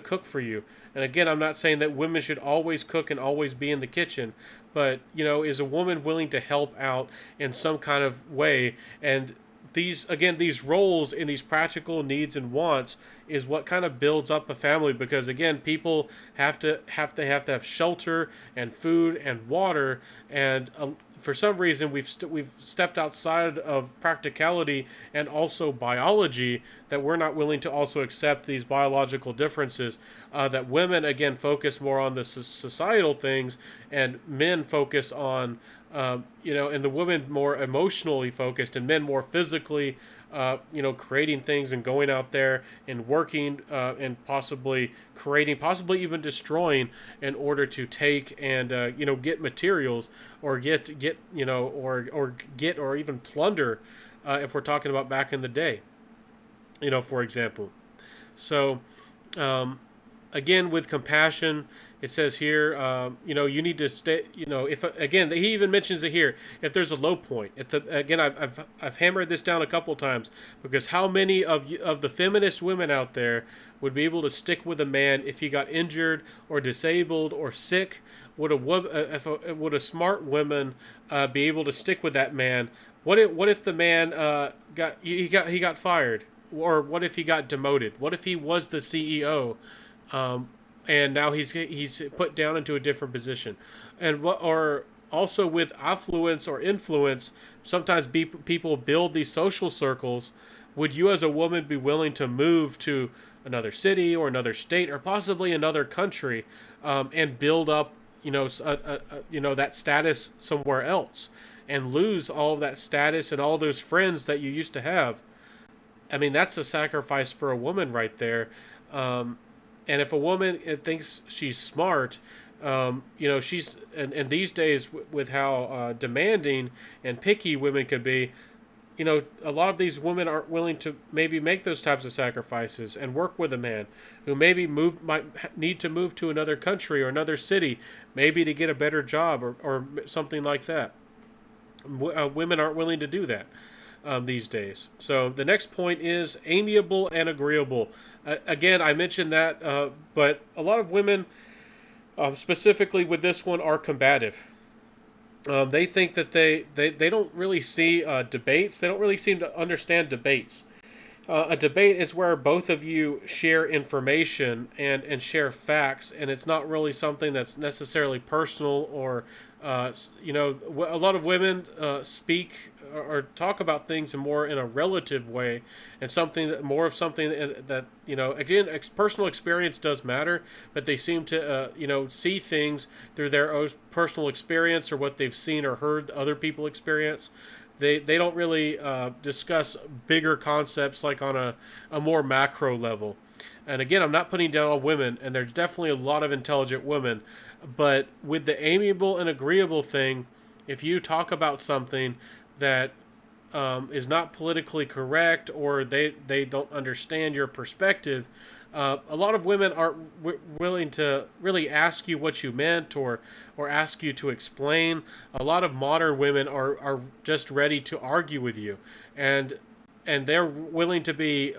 S1: cook for you? And again, I'm not saying that women should always cook and always be in the kitchen, but is a woman willing to help out in some kind of way? And these roles and these practical needs and wants is what kind of builds up a family, because again, people have shelter and food and water, and for some reason we've stepped outside of practicality and also biology, that we're not willing to also accept these biological differences, that women again focus more on the societal things and men focus on and the women more emotionally focused, and men more physically, creating things and going out there and working, and possibly creating, possibly even destroying, in order to take and get materials, or or even plunder, if we're talking about back in the day, for example. So, again, with compassion, it says here, you need to stay. If again, he even mentions it here. If there's a low point, I've hammered this down a couple times, because how many of the feminist women out there would be able to stick with a man if he got injured or disabled or sick? Would a smart woman be able to stick with that man? What if the man got fired, or what if he got demoted? What if he was the CEO? And now he's put down into a different position, or also with affluence or influence, sometimes people build these social circles. Would you as a woman be willing to move to another city or another state or possibly another country, and build up that status somewhere else, and lose all of that status and all those friends that you used to have? I mean, that's a sacrifice for a woman right there. And if a woman thinks she's smart, she's and these days with how demanding and picky women can be, a lot of these women aren't willing to maybe make those types of sacrifices and work with a man who maybe might need to move to another country or another city, maybe to get a better job or something like that. Women aren't willing to do that these days. So the next point is amiable and agreeable. Again, I mentioned that, but a lot of women, specifically with this one, are combative. They think that they don't really see debates. They don't really seem to understand debates. A debate is where both of you share information and share facts, and it's not really something that's necessarily personal or, a lot of women speak or talk about things in a relative way, and something that more of something that again, personal experience does matter, but they seem to see things through their own personal experience or what they've seen or heard other people experience. They don't really discuss bigger concepts like on a more macro level. And again, I'm not putting down all women, and there's definitely a lot of intelligent women. But with the amiable and agreeable thing, if you talk about something that is not politically correct or they don't understand your perspective, a lot of women aren't willing to really ask you what you meant or ask you to explain. A lot of modern women are just ready to argue with you, and they're willing to be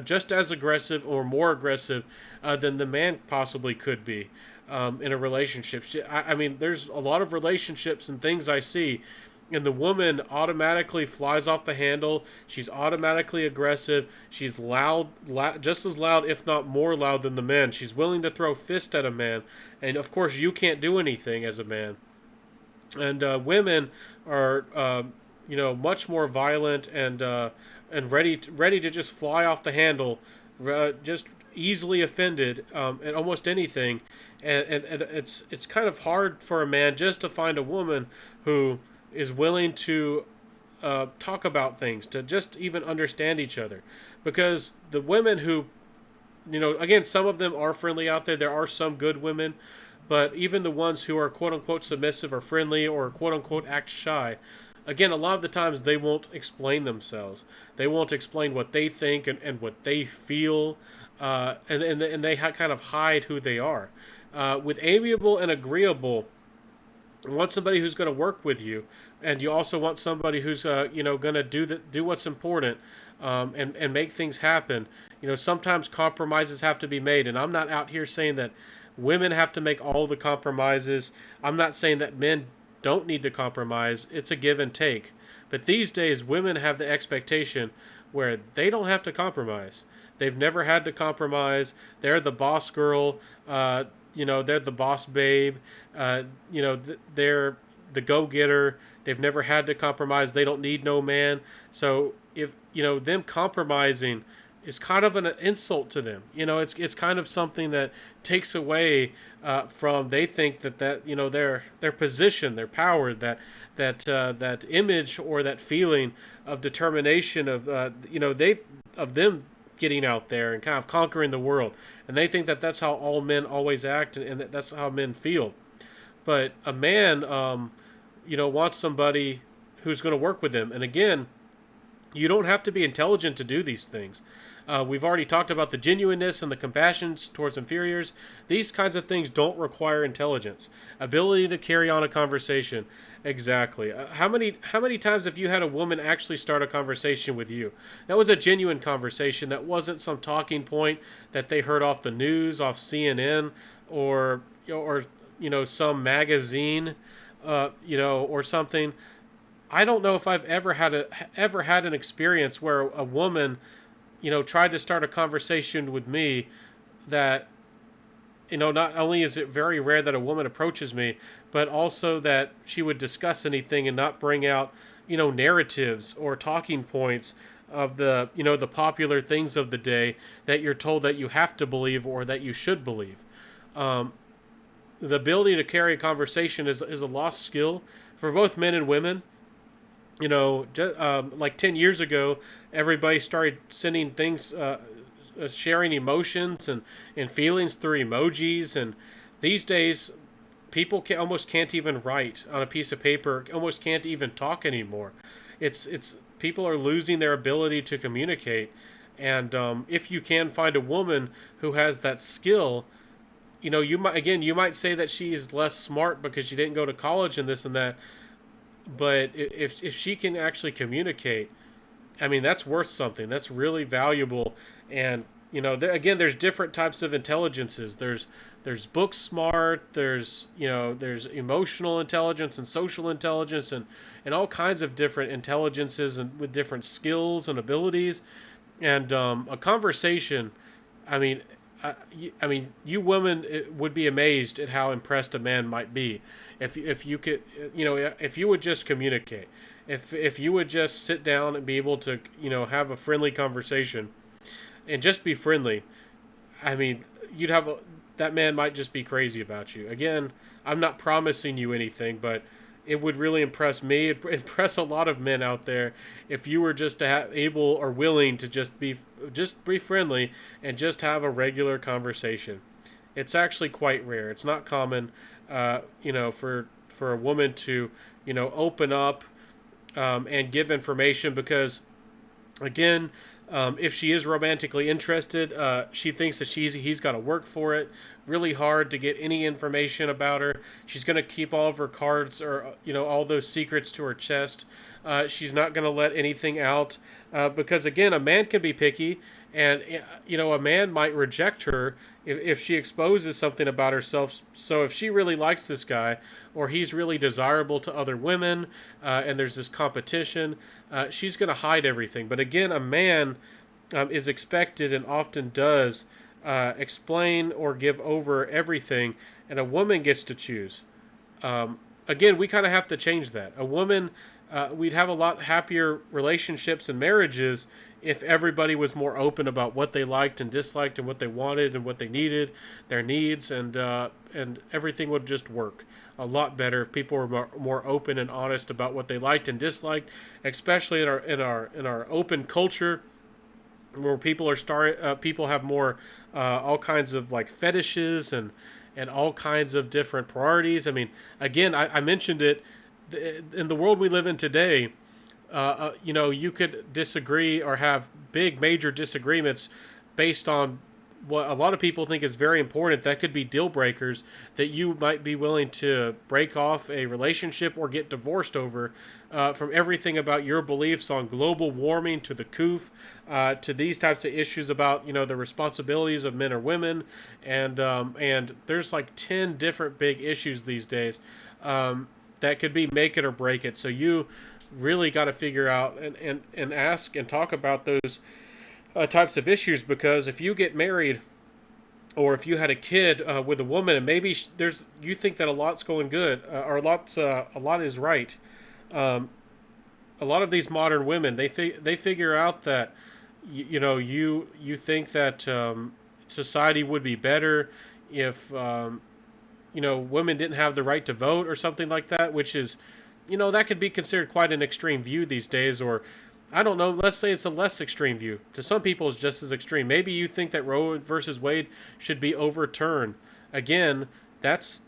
S1: just as aggressive or more aggressive than the man possibly could be in a relationship. I mean, there's a lot of relationships and things I see, and the woman automatically flies off the handle. She's automatically aggressive. She's loud, just as loud, if not more loud than the man. She's willing to throw fist at a man, and of course, you can't do anything as a man. And women are, much more violent and ready to just fly off the handle, just easily offended at almost anything. And it's kind of hard for a man just to find a woman who is willing to talk about things, to just even understand each other. Because the women who, again, some of them are friendly out there. There are some good women, but even the ones who are quote unquote submissive or friendly or quote unquote act shy, again, a lot of the times they won't explain themselves. They won't explain what they think and what they feel, and they kind of hide who they are. With amiable and agreeable, you want somebody who's going to work with you, and you also want somebody who's going to do what's important, and make things happen. Sometimes compromises have to be made, and I'm not out here saying that women have to make all the compromises. I'm not saying that men don't need to compromise. It's a give and take. But these days, women have the expectation where they don't have to compromise. They've never had to compromise. They're the boss girl. They're the boss babe. They're the go-getter. They've never had to compromise. They don't need no man. So if them compromising is kind of an insult to them. It's kind of something that takes away from, they think that their position, their power, that image or that feeling of determination of of them getting out there and kind of conquering the world, and they think that that's how all men always act, and that's how men feel. But a man, wants somebody who's going to work with them, and again, you don't have to be intelligent to do these things. We've already talked about the genuineness and the compassion towards inferiors. These kinds of things don't require intelligence. Ability to carry on a conversation. Exactly. How many times have you had a woman actually start a conversation with you? That was a genuine conversation. That wasn't some talking point that they heard off the news, off CNN, or some magazine, or something. I don't know if I've ever had an experience where a woman, tried to start a conversation with me that, not only is it very rare that a woman approaches me, but also that she would discuss anything and not bring out, narratives or talking points of the popular things of the day that you're told that you have to believe or that you should believe. The ability to carry a conversation is a lost skill for both men and women. Like 10 years ago, everybody started sending things, sharing emotions and feelings through emojis. And these days, people almost can't even write on a piece of paper, almost can't even talk anymore. It's people are losing their ability to communicate, and if you can find a woman who has that skill, you might say that she's less smart because she didn't go to college and this and that, but if she can actually communicate, I mean, that's worth something. That's really valuable. And again, there's different types of intelligences. There's book smart. There's emotional intelligence and social intelligence and all kinds of different intelligences and with different skills and abilities. And a conversation, I mean, you women would be amazed at how impressed a man might be if you could, if you would just communicate, if you would just sit down and be able to, have a friendly conversation, and just be friendly. I mean, that man might just be crazy about you. Again, I'm not promising you anything, but it would really impress me. It'd impress a lot of men out there if you were just to able or willing to just be friendly and just have a regular conversation. It's actually quite rare. It's not common, for a woman to, open up and give information because, again, if she is romantically interested, she thinks that he's got to work for it really hard to get any information about her. She's going to keep all of her cards or all those secrets to her chest. She's not going to let anything out because, again, a man can be picky, and a man might reject her if she exposes something about herself. So if she really likes this guy, or he's really desirable to other women, and there's this competition, she's going to hide everything. But again, a man is expected and often does explain or give over everything, and a woman gets to choose. Again, we kind of have to change that. A woman, we'd have a lot happier relationships and marriages if everybody was more open about what they liked and disliked and what they wanted and what they needed, their needs, and everything would just work a lot better if people were more open and honest about what they liked and disliked, especially in our open culture where people have more all kinds of like fetishes and all kinds of different priorities. I mean, again, I mentioned it in the world we live in today. You could disagree or have big major disagreements based on what a lot of people think is very important. That could be deal breakers that you might be willing to break off a relationship or get divorced over, from everything about your beliefs on global warming to the coof, to these types of issues about the responsibilities of men or women, and there's like 10 different big issues these days that could be make it or break it. So you really got to figure out and ask and talk about those types of issues, because if you get married or if you had a kid with a woman and maybe you think that a lot's going good, or a lot is right, a lot of these modern women, they figure out that you think that society would be better if women didn't have the right to vote or something like that, which is that could be considered quite an extreme view these days. Or I don't know, let's say it's a less extreme view. To some people, it's just as extreme. Maybe you think that Roe versus Wade should be overturned. Again, that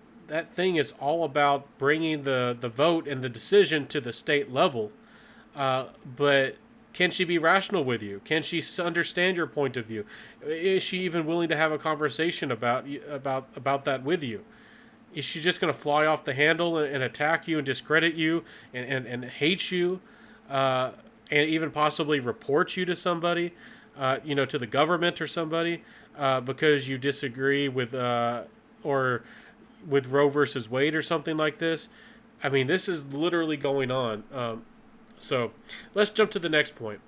S1: thing is all about bringing the vote and the decision to the state level. But can she be rational with you? Can she understand your point of view? Is she even willing to have a conversation about that with you? Is she just going to fly off the handle and attack you and discredit you and hate you? And even possibly report you to somebody, to the government or somebody, because you disagree with or with Roe versus Wade or something like this. I mean, this is literally going on. So let's jump to the next point.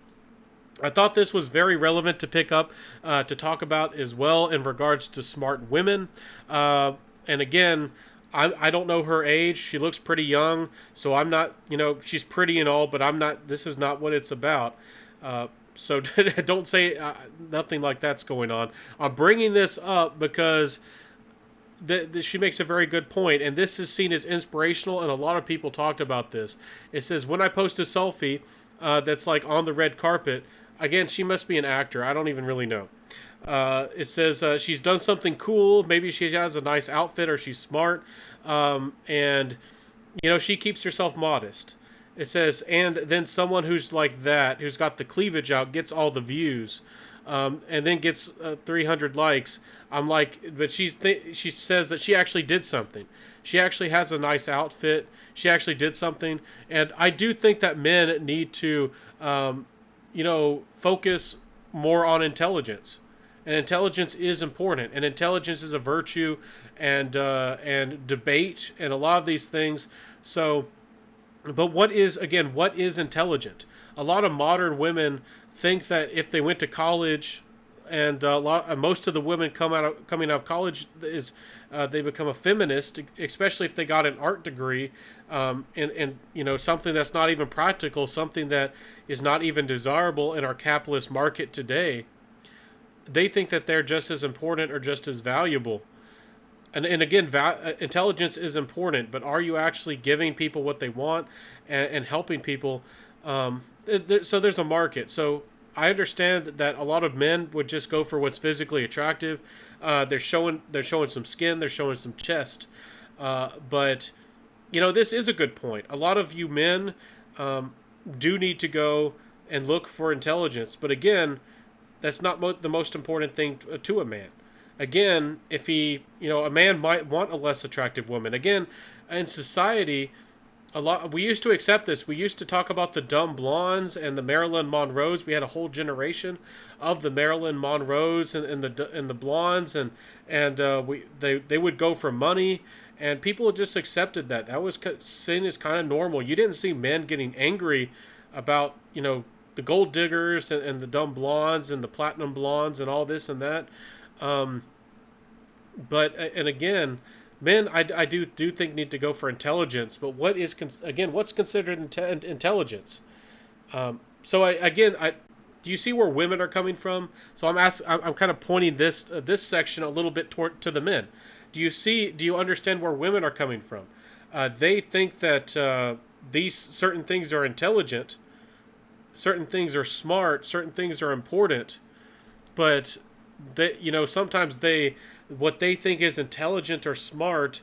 S1: I thought this was very relevant to pick up to talk about as well in regards to smart women. And again, I don't know her age. She looks pretty young, so I'm not, she's pretty and all, but I'm not, this is not what it's about. So don't say nothing like that's going on. I'm bringing this up because she makes a very good point, and this is seen as inspirational, and a lot of people talked about this. It says, when I post a selfie that's like on the red carpet, again, she must be an actor. I don't even really know. It says she's done something cool. Maybe she has a nice outfit or she's smart. And she keeps herself modest. It says, and then someone who's like that, who's got the cleavage out, gets all the views, and then gets 300 likes. I'm like, but she says that she actually did something. She actually has a nice outfit. She actually did something, and I do think that men need to, focus more on intelligence. And intelligence is important, and intelligence is a virtue, and debate, and a lot of these things. So, but what is intelligent? A lot of modern women think that if they went to college, and most of the women coming out of college is they become a feminist, especially if they got an art degree, and something that's not even practical, something that is not even desirable in our capitalist market today. They think that they're just as important or just as valuable. And again, intelligence is important, but are you actually giving people what they want, and helping people? So there's a market. So I understand that a lot of men would just go for what's physically attractive. They're showing some skin, they're showing some chest, but this is a good point. A lot of you men do need to go and look for intelligence, but again, that's not the most important thing to a man. Again, if a man might want a less attractive woman. Again, in society, we used to accept this. We used to talk about the dumb blondes and the Marilyn Monroes. We had a whole generation of the Marilyn Monroes and the blondes, and they would go for money, and people just accepted that. That was seen as kind of normal. You didn't see men getting angry about the gold diggers, and the dumb blondes and the platinum blondes and all this and that. Um, but and again, men, I do think need to go for intelligence. But what's considered intelligence? So do you see where women are coming from? So I'm kind of pointing this section a little bit to the men. Do you understand where women are coming from? They think that these certain things are intelligent, certain things are smart, certain things are important, but sometimes what they think is intelligent or smart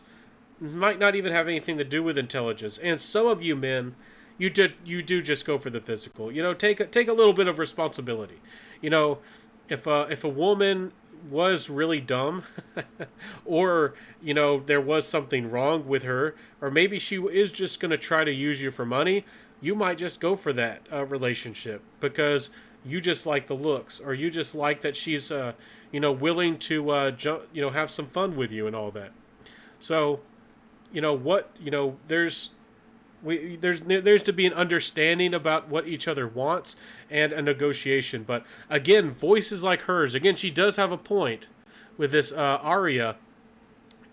S1: might not even have anything to do with intelligence. And some of you men, you do just go for the physical. Take a little bit of responsibility. If a woman was really dumb, or there was something wrong with her, or maybe she is just going to try to use you for money, you might just go for that relationship because you just like the looks, or you just like that she's willing to have some fun with you and all that. So there's to be an understanding about what each other wants, and a negotiation. But again, voices like hers, again, she does have a point with this Aria.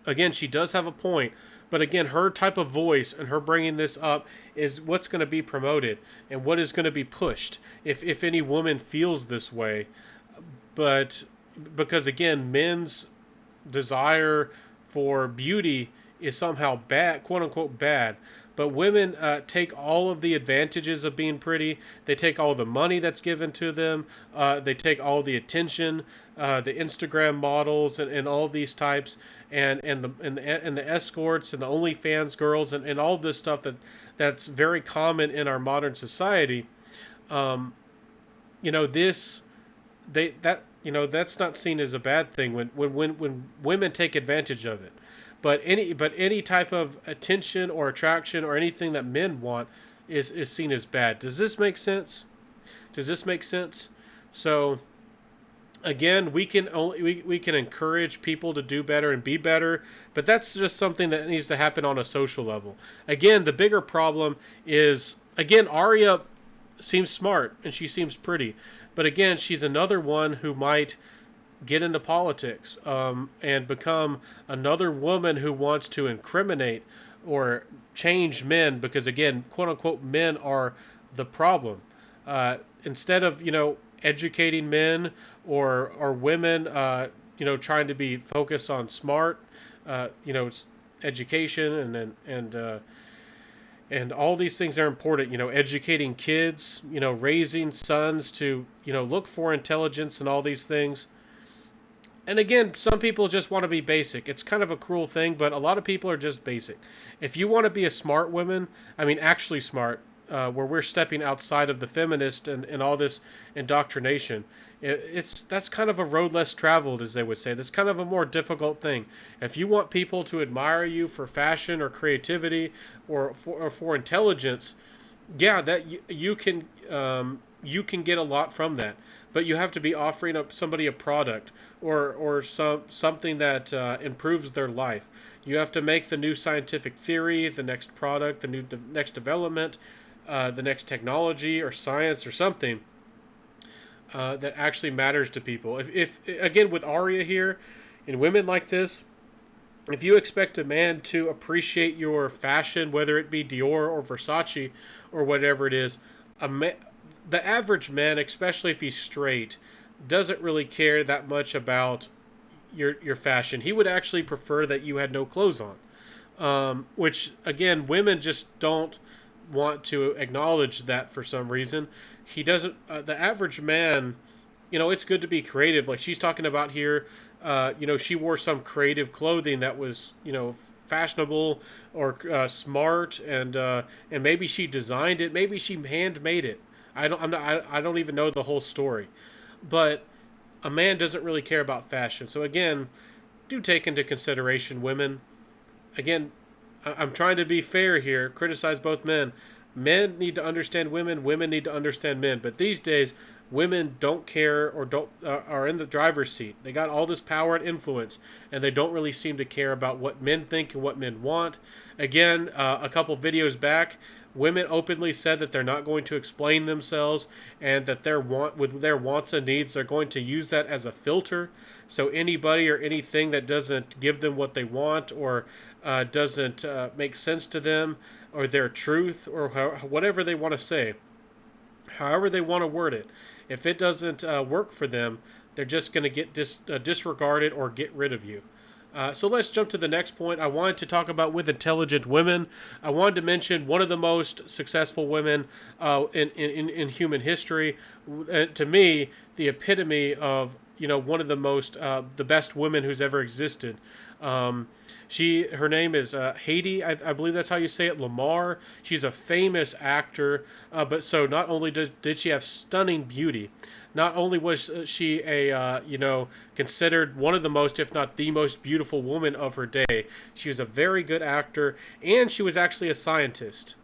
S1: Again, she does have a point, but again, her type of voice and her bringing this up is what's going to be promoted and what is going to be pushed if any woman feels this way. But because again, men's desire for beauty is somehow bad, quote unquote bad. But women take all of the advantages of being pretty. They take all the money that's given to them. They take all the attention, the Instagram models, and all these types, and the escorts and the OnlyFans girls, and all this stuff that's very common in our modern society. This that's not seen as a bad thing when women take advantage of it. But any type of attention or attraction or anything that men want is seen as bad. Does this make sense? Does this make sense? So again, we can encourage people to do better and be better, but that's just something that needs to happen on a social level. Again, the bigger problem is, again, Arya seems smart and she seems pretty, but again, she's another one who might get into politics, and become another woman who wants to incriminate or change men, because again, quote unquote, men are the problem. Instead of educating men, or women, trying to be focused on smart, education, and all these things are important. Educating kids, raising sons to look for intelligence and all these things. And again, some people just want to be basic. It's kind of a cruel thing, but a lot of people are just basic. If you want to be a smart woman, I mean, actually smart, where we're stepping outside of the feminist and all this indoctrination. That's kind of a road less traveled, as they would say. That's kind of a more difficult thing. If you want people to admire you for fashion or creativity or for intelligence, yeah, that you can get a lot from that, but you have to be offering up somebody a product or something that improves their life. You have to make the new scientific theory, the next product, the next development, the next technology or science or something that actually matters to people. If again with Aria here, and women like this, if you expect a man to appreciate your fashion, whether it be Dior or Versace or whatever it is, the average man, especially if he's straight, doesn't really care that much about your fashion. He would actually prefer that you had no clothes on, which again, women just don't want to acknowledge that for some reason. He doesn't. The average man, it's good to be creative. Like she's talking about here, she wore some creative clothing that was, fashionable or smart, and maybe she designed it, maybe she handmade it. I don't even know the whole story, but a man doesn't really care about fashion. So again, do take into consideration women. Again, I'm trying to be fair here, criticize both men. Men need to understand women, women need to understand men. But these days, women don't care or don't are in the driver's seat. They got all this power and influence, and they don't really seem to care about what men think and what men want. Again, a couple videos back, women openly said that they're not going to explain themselves, and that with their wants and needs, they're going to use that as a filter. So anybody or anything that doesn't give them what they want or doesn't make sense to them or their truth or whatever they want to say, however they want to word it, if it doesn't work for them, they're just going to get disregarded or get rid of you. So let's jump to the next point. I wanted to talk about with intelligent women. I wanted to mention one of the most successful women in human history. To me, the epitome of one of the best women who's ever existed. Her name is Hedy. I believe that's how you say it. Lamarr. She's a famous actor, but so not only did she have stunning beauty, not only was she a considered one of the most, if not the most beautiful woman of her day, she was a very good actor, and she was actually a scientist.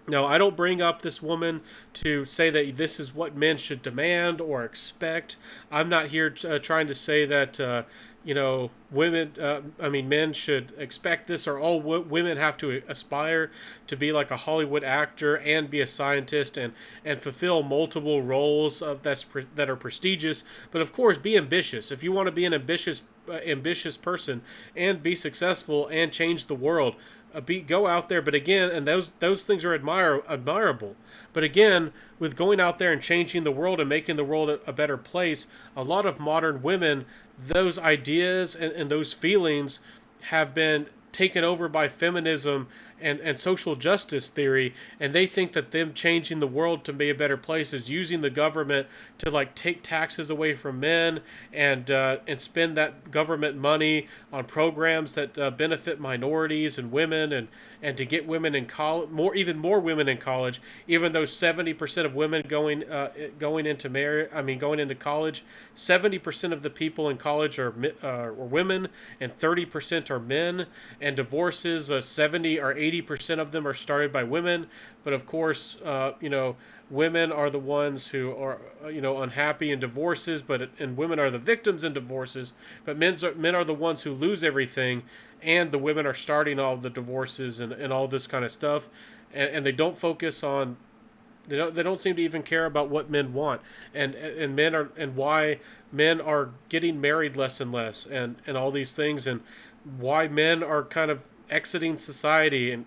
S1: Now, I don't bring up this woman to say that this is what men should demand or expect. I'm not here trying to say that men should expect this, or all women have to aspire to be like a Hollywood actor and be a scientist and fulfill multiple roles that are prestigious. But of course, be ambitious. If you want to be an ambitious person and be successful and change the world, go out there. But again, and those things are admirable. But again, with going out there and changing the world and making the world a better place, a lot of modern women, those ideas and those feelings have been taken over by feminism and social justice theory, and they think that them changing the world to be a better place is using the government to like take taxes away from men and spend that government money on programs that benefit minorities and women and to get women in college, even more women in college, even though 70% of women going into college, 70% of the people in college are women and 30% are men, and divorces 70 or 80% of them are started by women. But of course, women are the ones who are unhappy in divorces, and women are the victims in divorces. But men are the ones who lose everything, and the women are starting all the divorces and all this kind of stuff, and they don't focus on. They don't seem to even care about what men want, and why men are getting married less and less, and all these things, and why men are kind of exiting society, and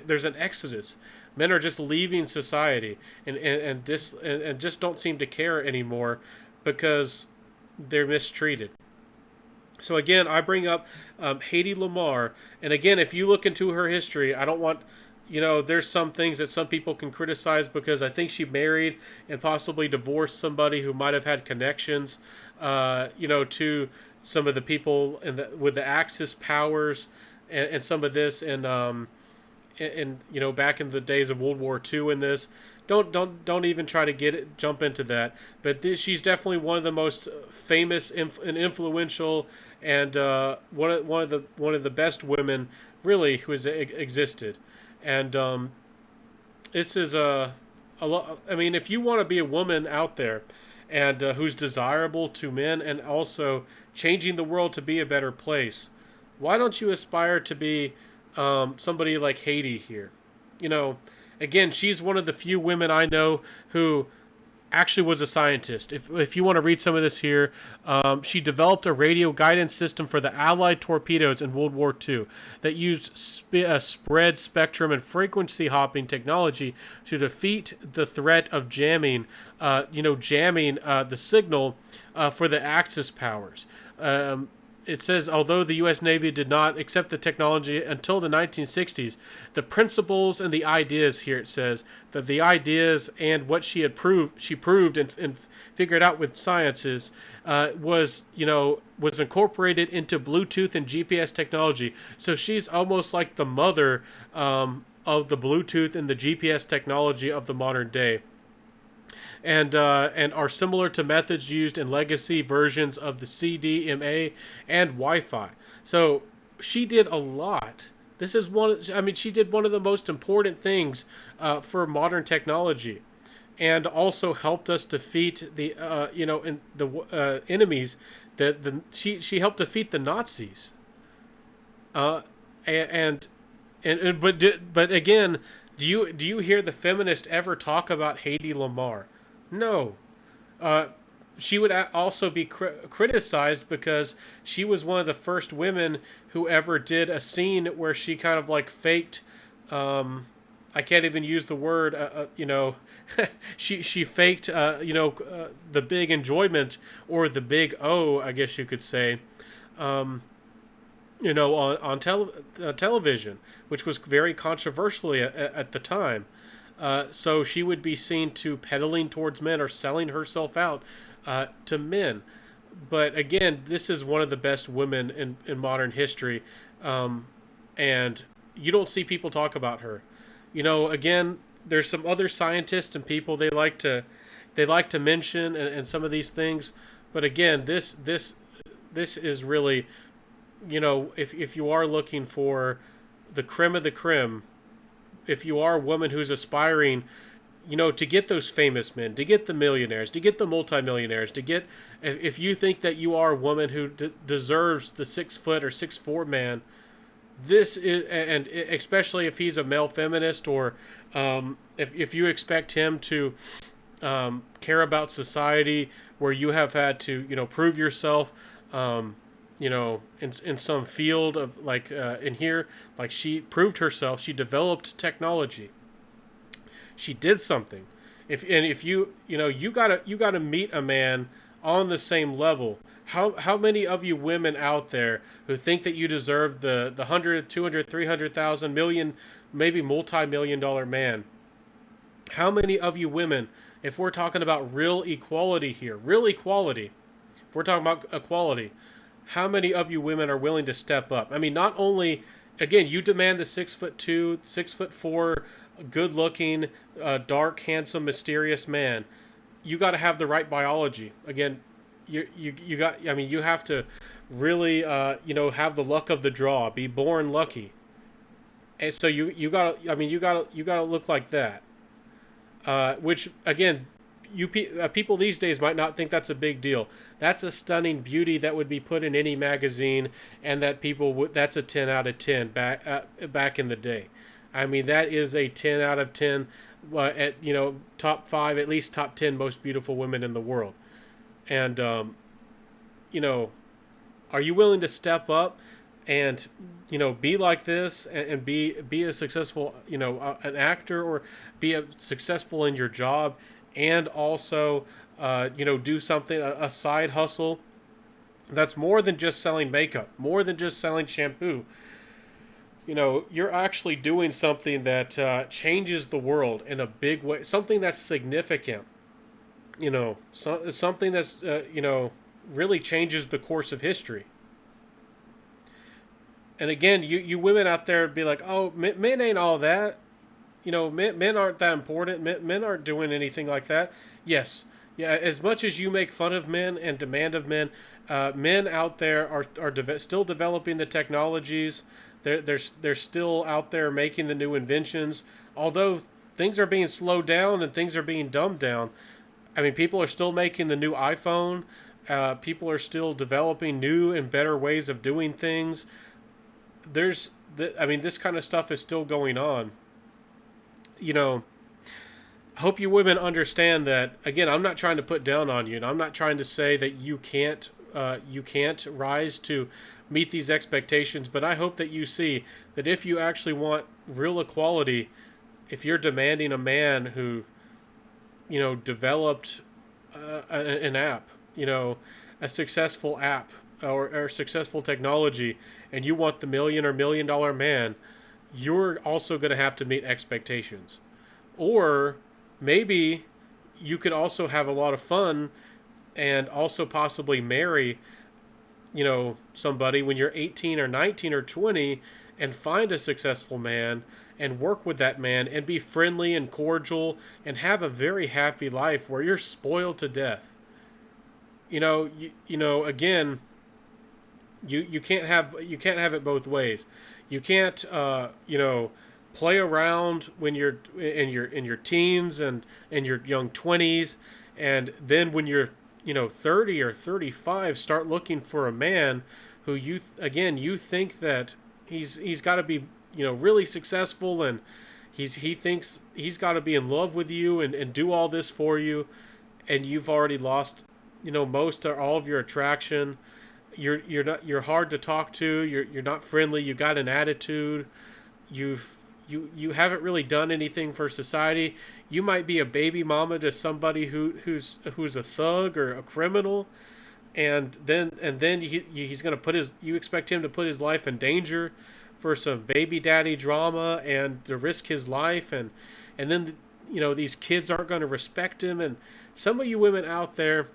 S1: there's an exodus. Men are just leaving society and just don't seem to care anymore because they're mistreated. So again, I bring up Hedy Lamarr, and again, if you look into her history, I don't want. There's some things that some people can criticize because I think she married and possibly divorced somebody who might have had connections, to some of the people with the Axis powers and some of this. And back in the days of World War II in this. Don't even try to jump into that. But she's definitely one of the most famous and influential, and one of the best women really who has existed. And this is a lot. I mean, if you want to be a woman out there, and who's desirable to men, and also changing the world to be a better place, why don't you aspire to be somebody like Haiti here? You know, again, she's one of the few women I know who actually was a scientist. If you want to read some of this here, she developed a radio guidance system for the Allied torpedoes in World War II that used spread spectrum and frequency hopping technology to defeat the threat of jamming the signal for the Axis powers. It says, although the U.S. Navy did not accept the technology until the 1960s, the principles and the ideas here, it says, that the ideas and what she proved and figured out with sciences was incorporated into Bluetooth and GPS technology. So she's almost like the mother of the Bluetooth and the GPS technology of the modern day. And are similar to methods used in legacy versions of the CDMA and Wi-Fi. So she did a lot. This is one. I mean, she did one of the most important things for modern technology, and also helped us defeat the enemies. She helped defeat the Nazis. Uh, and but again, do you hear the feminists ever talk about Hedy Lamarr? No. Uh, she would also be criticized because she was one of the first women who ever did a scene where she kind of like faked. I can't even use the word. She faked. The big enjoyment, or the big O, I guess you could say. On television, which was very controversial at the time. So she would be seen to peddling towards men or selling herself out to men. But again, this is one of the best women in modern history, and you don't see people talk about her. Again, there's some other scientists and people they like to mention, and some of these things. But again, this is really, if you are looking for the creme of the creme, if you are a woman who's aspiring, to get those famous men, to get the millionaires, to get the multimillionaires, if you think that you are a woman who deserves the 6 foot or 6'4" man, this is, and especially if he's a male feminist, or if you expect him to care about society, where you have had to, prove yourself, in some field of in here, like she proved herself, she developed technology, she did something. If you gotta meet a man on the same level. How many of you women out there who think that you deserve the 100, 200, 300,000 million, maybe multi-million-dollar man? How many of you women, if we're talking about real equality here, if we're talking about equality, how many of you women are willing to step up? I mean, not only, again, you demand the 6'2", 6'4", good-looking, dark, handsome, mysterious man. You got to have the right biology. Again, you got. I mean, you have to really, have the luck of the draw, be born lucky. And so you got. I mean, you got to look like that. Which again, people these days might not think that's a big deal. That's a stunning beauty that would be put in any magazine, and that people would. That's a 10 out of 10 back in the day. I mean, that is a 10 out of 10 at top 5, at least top 10 most beautiful women in the world. And are you willing to step up and be like this, and be a successful an actor, or be successful in your job, and also do something, a side hustle that's more than just selling makeup, more than just selling shampoo. You're actually doing something that changes the world in a big way, something that's significant, something that's really changes the course of history. And again, you women out there be like, oh, men ain't all that. Men aren't that important. Men aren't doing anything like that. Yes, yeah. As much as you make fun of men and demand of men, men out there are still developing the technologies. They're still out there making the new inventions. Although things are being slowed down and things are being dumbed down. I mean, people are still making the new iPhone. People are still developing new and better ways of doing things. I mean, this kind of stuff is still going on. You know, I hope you women understand that. Again, I'm not trying to put down on you, and I'm not trying to say that you can't rise to meet these expectations. But I hope that you see that if you actually want real equality, if you're demanding a man who, developed an app, a successful app or successful technology, and you want the $1 million man, you're also going to have to meet expectations. Or maybe you could also have a lot of fun and also possibly marry, somebody when you're 18 or 19 or 20 and find a successful man and work with that man and be friendly and cordial and have a very happy life where you're spoiled to death. Again, you can't have it both ways. You can't play around when you're in your teens and in your young 20s, and then when you're 30 or 35 start looking for a man who you think that he's got to be really successful, and he thinks he's got to be in love with you and do all this for you, and you've already lost most or all of your attraction. You're hard to talk to. You're not friendly. You got an attitude. You haven't really done anything for society. You might be a baby mama to somebody who's a thug or a criminal, and then he's gonna you expect him to put his life in danger for some baby daddy drama and to risk his life, and then these kids aren't going to respect him. And some of you women out there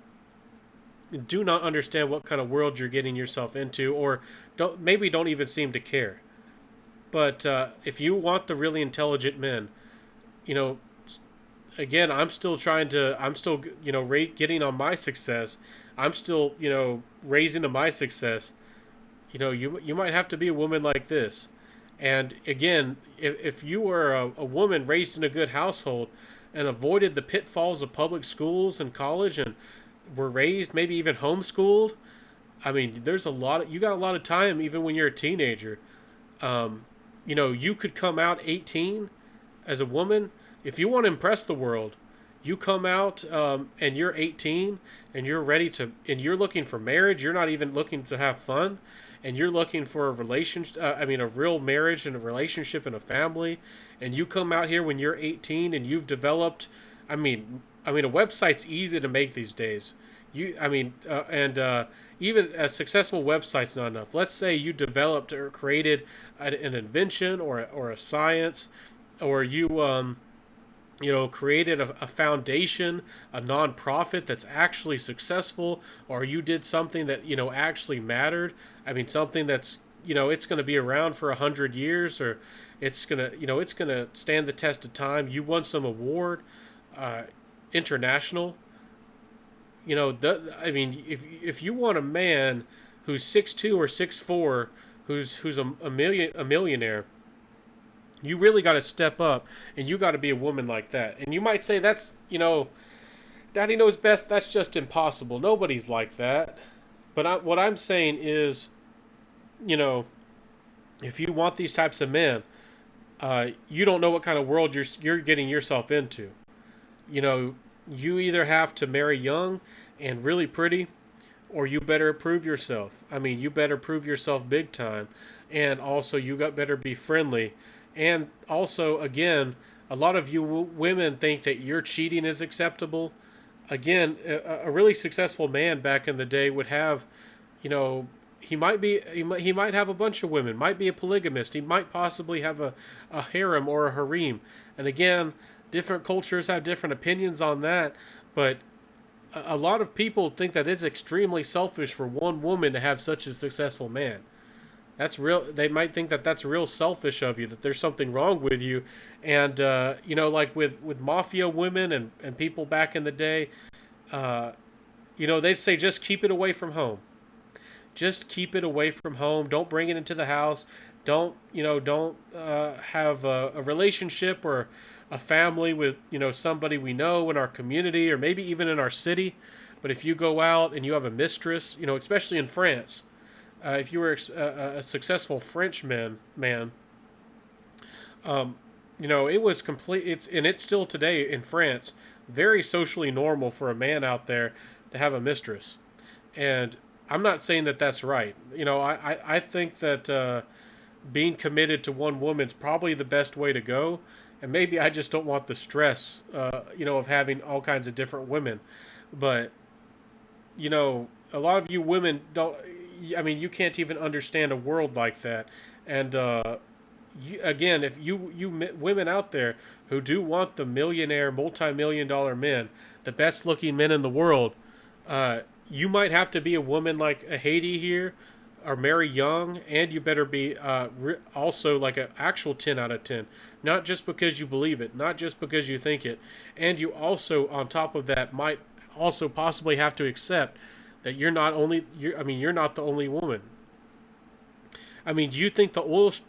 S1: do not understand what kind of world you're getting yourself into, or don't even seem to care. But if you want the really intelligent men, you know, again, I'm still getting on my success. I'm still, raising to my success. You might have to be a woman like this. And again, if you were a woman raised in a good household and avoided the pitfalls of public schools and college and were raised, maybe even homeschooled, I mean, you got a lot of time even when you're a teenager. You could come out 18 as a woman. If you want to impress the world, you come out and you're 18 and you're ready to, and you're looking for marriage. You're not even looking to have fun, and you're looking for a relationship. A real marriage and a relationship and a family. And you come out here when you're 18 and you've developed. A website's easy to make these days. Even a successful website's not enough. Let's say you developed or created an invention or a science, or you created a foundation, a nonprofit that's actually successful, or you did something that actually mattered. Something that's it's going to be around for 100 years, or it's gonna stand the test of time. You won some award, international. If you want a man who's 6'2" or 6'4", who's a millionaire, you really got to step up, and you got to be a woman like that. And you might say that's Daddy knows best. That's just impossible. Nobody's like that. But what I'm saying is, if you want these types of men, you don't know what kind of world you're getting yourself into. You either have to marry young and really pretty, or you better prove yourself. You better prove yourself big time. And also, better be friendly. And also, again, a lot of you women think that your cheating is acceptable. Again, a really successful man back in the day would have, he might have a bunch of women, might be a polygamist. He might possibly have a harem or a harem. And again, different cultures have different opinions on that, but a lot of people think that it's extremely selfish for one woman to have such a successful man. That's real. They might think that that's real selfish of you, that there's something wrong with you. And like with mafia women and people back in the day, uh, they'd say just keep it away from home. Just keep it away from home. Don't bring it into the house. Don't have a relationship or a family with somebody we know in our community or maybe even in our city. But if you go out and you have a mistress, especially in France, if you were a successful French man, it was complete. It's still today in France very socially normal for a man out there to have a mistress, and I'm not saying that that's right. I think that being committed to one woman's probably the best way to go, and maybe I just don't want the stress, of having all kinds of different women, but a lot of you women don't. I mean, you can't even understand a world like that. And again, if women out there who do want the millionaire, multi-million-dollar men, the best-looking men in the world, you might have to be a woman like a Haiti here, or Mary Young, and you better be also like an actual 10 out of 10. Not just because you believe it, not just because you think it, and you also, on top of that, might also possibly have to accept that you're not the only woman. I mean, do you think the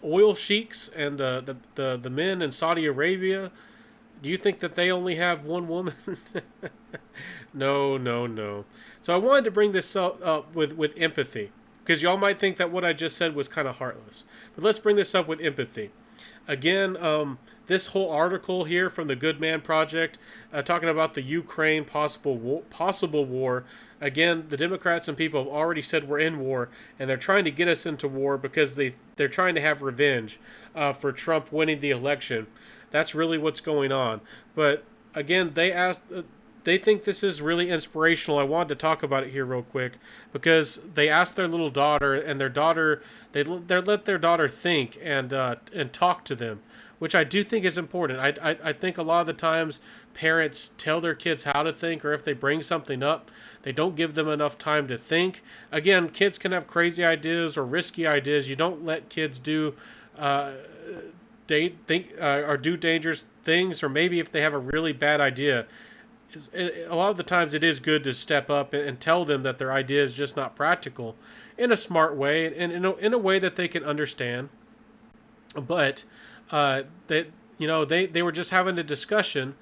S1: oil sheiks and the men in Saudi Arabia, do you think that they only have one woman? No, no, no. So I wanted to bring this up with empathy, because y'all might think that what I just said was kind of heartless. But let's bring this up with empathy. Again, this whole article here from the Good Man Project, talking about the Ukraine possible war. Again, the Democrats and people have already said we're in war, and they're trying to get us into war because they're trying to have revenge for Trump winning the election. That's really what's going on. But again, they think this is really inspirational. I wanted to talk about it here real quick because they asked their little daughter, and their daughter they let their daughter think and talk to them, which I do think is important. I think a lot of the times parents tell their kids how to think, or if they bring something up, they don't give them enough time to think. Again, kids can have crazy ideas or risky ideas. You don't let kids do or do dangerous things, or maybe if they have a really bad idea. A lot of the times it is good to step up and tell them that their idea is just not practical in a smart way and in a way that they can understand. But they were just having a discussion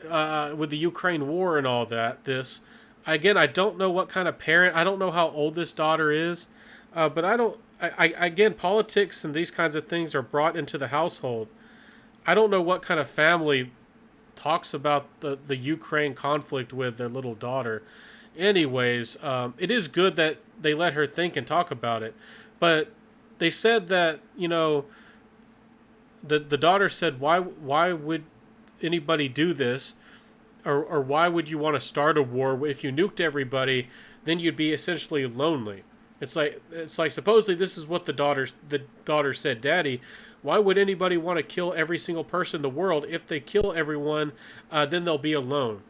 S1: with the Ukraine war and all that. This, again, I don't know what kind of parent. I don't know how old this daughter is, but I don't. Again, politics and these kinds of things are brought into the household. I don't know what kind of family talks about the Ukraine conflict with their little daughter. Anyways, it is good that they let her think and talk about it, but they said that the daughter said, why would anybody do this, or why would you want to start a war if you nuked everybody? Then you'd be essentially lonely. It's like supposedly this is what the daughter said, Daddy, why would anybody want to kill every single person in the world? If they kill everyone, then they'll be alone.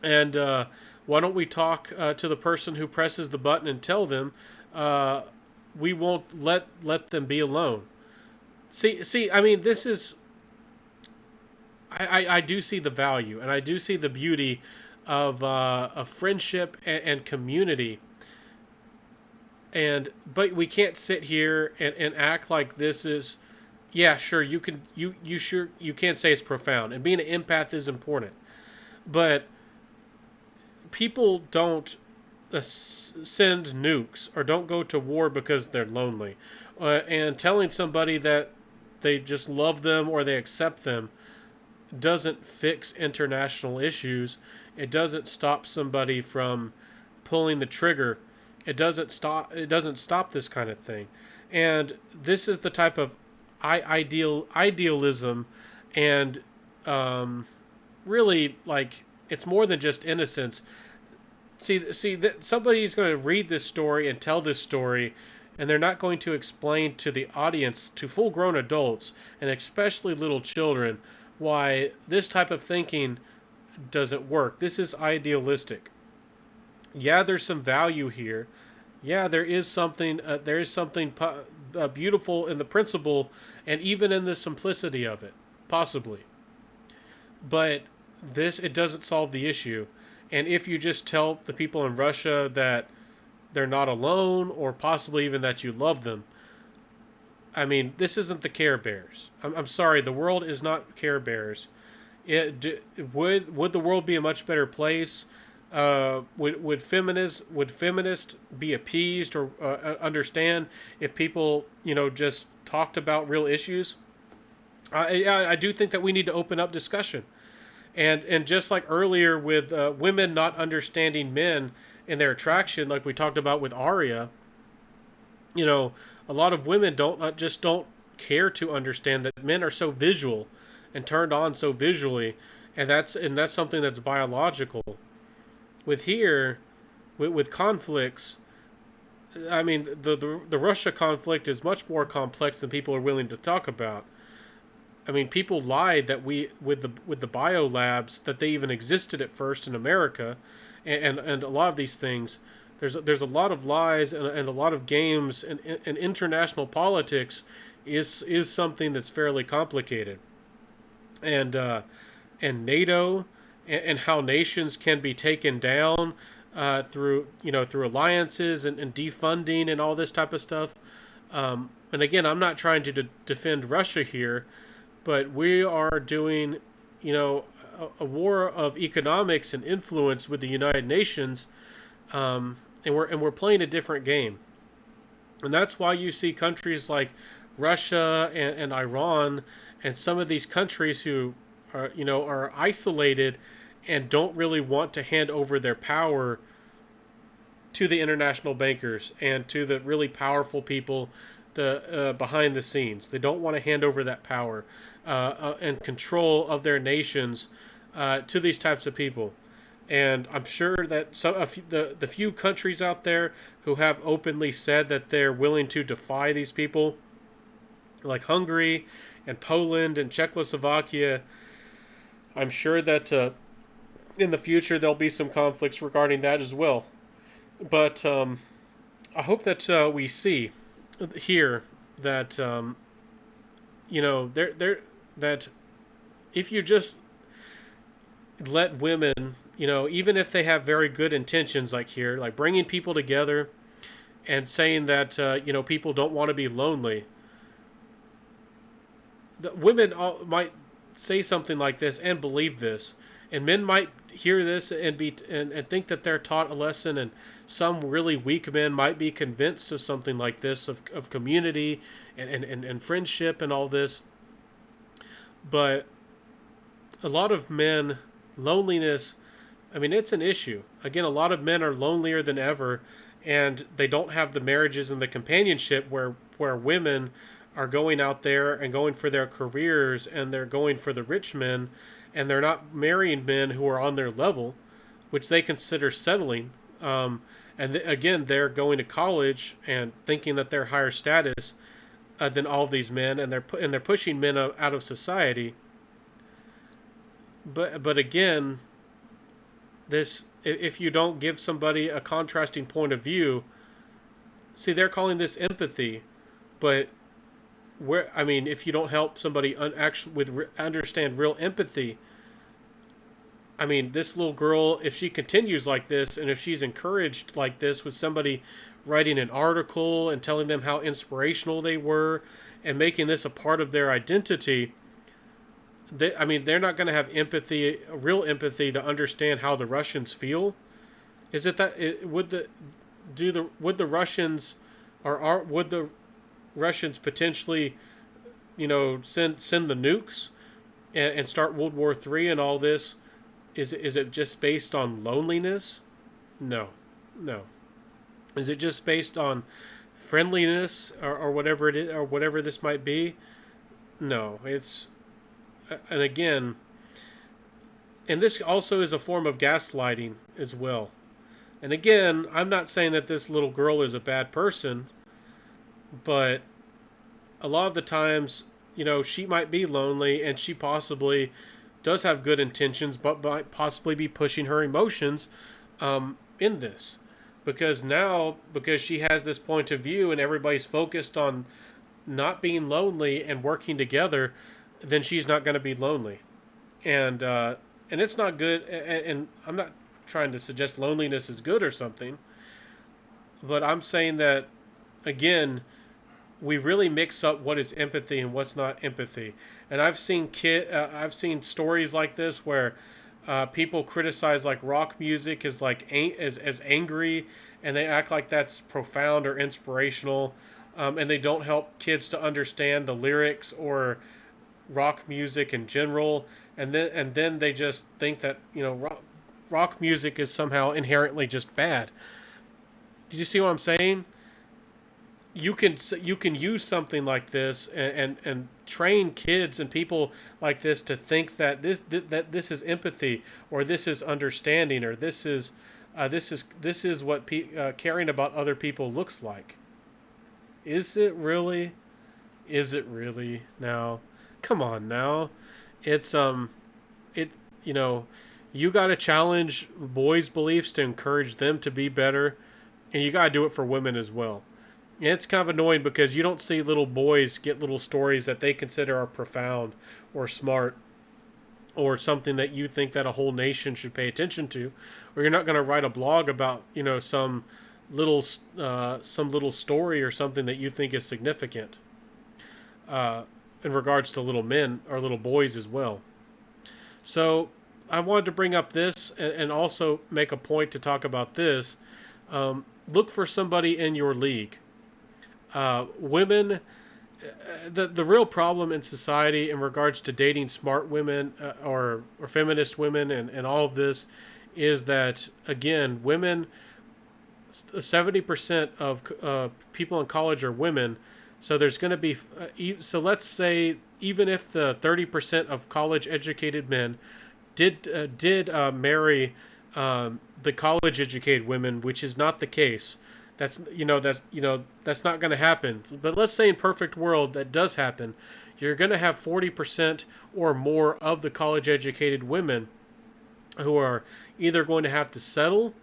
S1: And why don't we talk to the person who presses the button and tell them we won't let them be alone? See. I mean, this is. I do see the value, and I do see the beauty of friendship and community. But we can't sit here and act like this is. Yeah, sure. You can't say it's profound, and being an empath is important, but people don't send nukes or don't go to war because they're lonely, and telling somebody that they just love them or they accept them doesn't fix international issues. It doesn't stop somebody from pulling the trigger. It doesn't stop this kind of thing, and this is the type of idealism, and really, like, it's more than just innocence. See that somebody's going to read this story and tell this story, and they're not going to explain to the audience, to full-grown adults, and especially little children, why this type of thinking doesn't work. This is idealistic. Yeah, there's some value here. Yeah, there is something. beautiful in the principle and even in the simplicity of it, possibly. But it doesn't solve the issue. And if you just tell the people in Russia that they're not alone, or possibly even that you love them, I mean, this isn't the Care Bears. I'm sorry, the world is not Care Bears. Would the world be a much better place? Would feminists be appeased or understand if people just talked about real issues? I do think that we need to open up discussion, and just like earlier with women not understanding men and their attraction, like we talked about with Arya, a lot of women don't care to understand that men are so visual and turned on so visually, and that's something that's biological. With conflicts, I mean, the Russia conflict is much more complex than people are willing to talk about. I mean, people lied that we with the bio labs that they even existed at first in America, and a lot of these things. There's a lot of lies and a lot of games, and international politics is something that's fairly complicated, and NATO and how nations can be taken down through alliances and defunding and all this type of stuff. And again, I'm not trying to defend Russia here, but we are doing a war of economics and influence with the United Nations, and we're playing a different game, and that's why you see countries like Russia and Iran and some of these countries who are isolated and don't really want to hand over their power to the international bankers and to the really powerful people behind the scenes. They don't want to hand over that power and control of their nations to these types of people. And I'm sure that the few countries out there who have openly said that they're willing to defy these people, like Hungary and Poland and Czechoslovakia, I'm sure that in the future there'll be some conflicts regarding that as well. But I hope that we see here that that if you just let women, even if they have very good intentions, like here, like bringing people together and saying that people don't want to be lonely. The women might say something like this and believe this, and men might hear this and think that they're taught a lesson, and some really weak men might be convinced of something like this, of community and friendship and all this. But a lot of men, loneliness, I mean, it's an issue. Again, a lot of men are lonelier than ever, and they don't have the marriages and the companionship where women are going out there and going for their careers, and they're going for the rich men, and they're not marrying men who are on their level, which they consider settling. Again, they're going to college and thinking that they're higher status than all of these men, and they're pushing men out of society. But again, if you don't give somebody a contrasting point of view, see, they're calling this empathy, but if you don't help somebody understand real empathy, I mean, this little girl, if she continues like this, and if she's encouraged like this with somebody writing an article and telling them how inspirational they were and making this a part of their identity, they're not going to have empathy, real empathy, to understand how the Russians feel. Is it that would the Russians potentially, send the nukes and start World War III and all this? Is it just based on loneliness? No. Is it just based on friendliness or whatever it is, or whatever this might be? No, and again, and this also is a form of gaslighting as well. And again, I'm not saying that this little girl is a bad person, but a lot of the times, she might be lonely, and she possibly does have good intentions, but might possibly be pushing her emotions in this. because now, because she has this point of view and everybody's focused on not being lonely and working together, then she's not going to be lonely. And it's not good. And I'm not trying to suggest loneliness is good or something, but I'm saying that, again, we really mix up what is empathy and what's not empathy. And I've seen stories like this where people criticize like rock music as like as angry, and they act like that's profound or inspirational, and they don't help kids to understand the lyrics or rock music in general, and then they just think that rock music is somehow inherently just bad. Did you see what I'm saying? You can use something like this and train kids and people like this to think that this is empathy, or this is understanding, or this is what caring about other people looks like. Is it really? Is it really now? Come on now. It's it you know, you got to challenge boys' beliefs to encourage them to be better, and you got to do it for women as well. And it's kind of annoying because you don't see little boys get little stories that they consider are profound or smart, or something that you think that a whole nation should pay attention to, or you're not going to write a blog about little some little story or something that you think is significant uh, in regards to little men or little boys as well. So I wanted to bring up this, and also make a point to talk about this. Look for somebody in your league. Women, the real problem in society in regards to dating smart women, or feminist women, and all of this, is that, again, women, 70% of people in college are women. So there's going to be so let's say, even if the 30% of college educated men did marry the college educated women, which is not the case. That's not going to happen. But let's say in perfect world that does happen. You're going to have 40% or more of the college educated women who are either going to have to settle,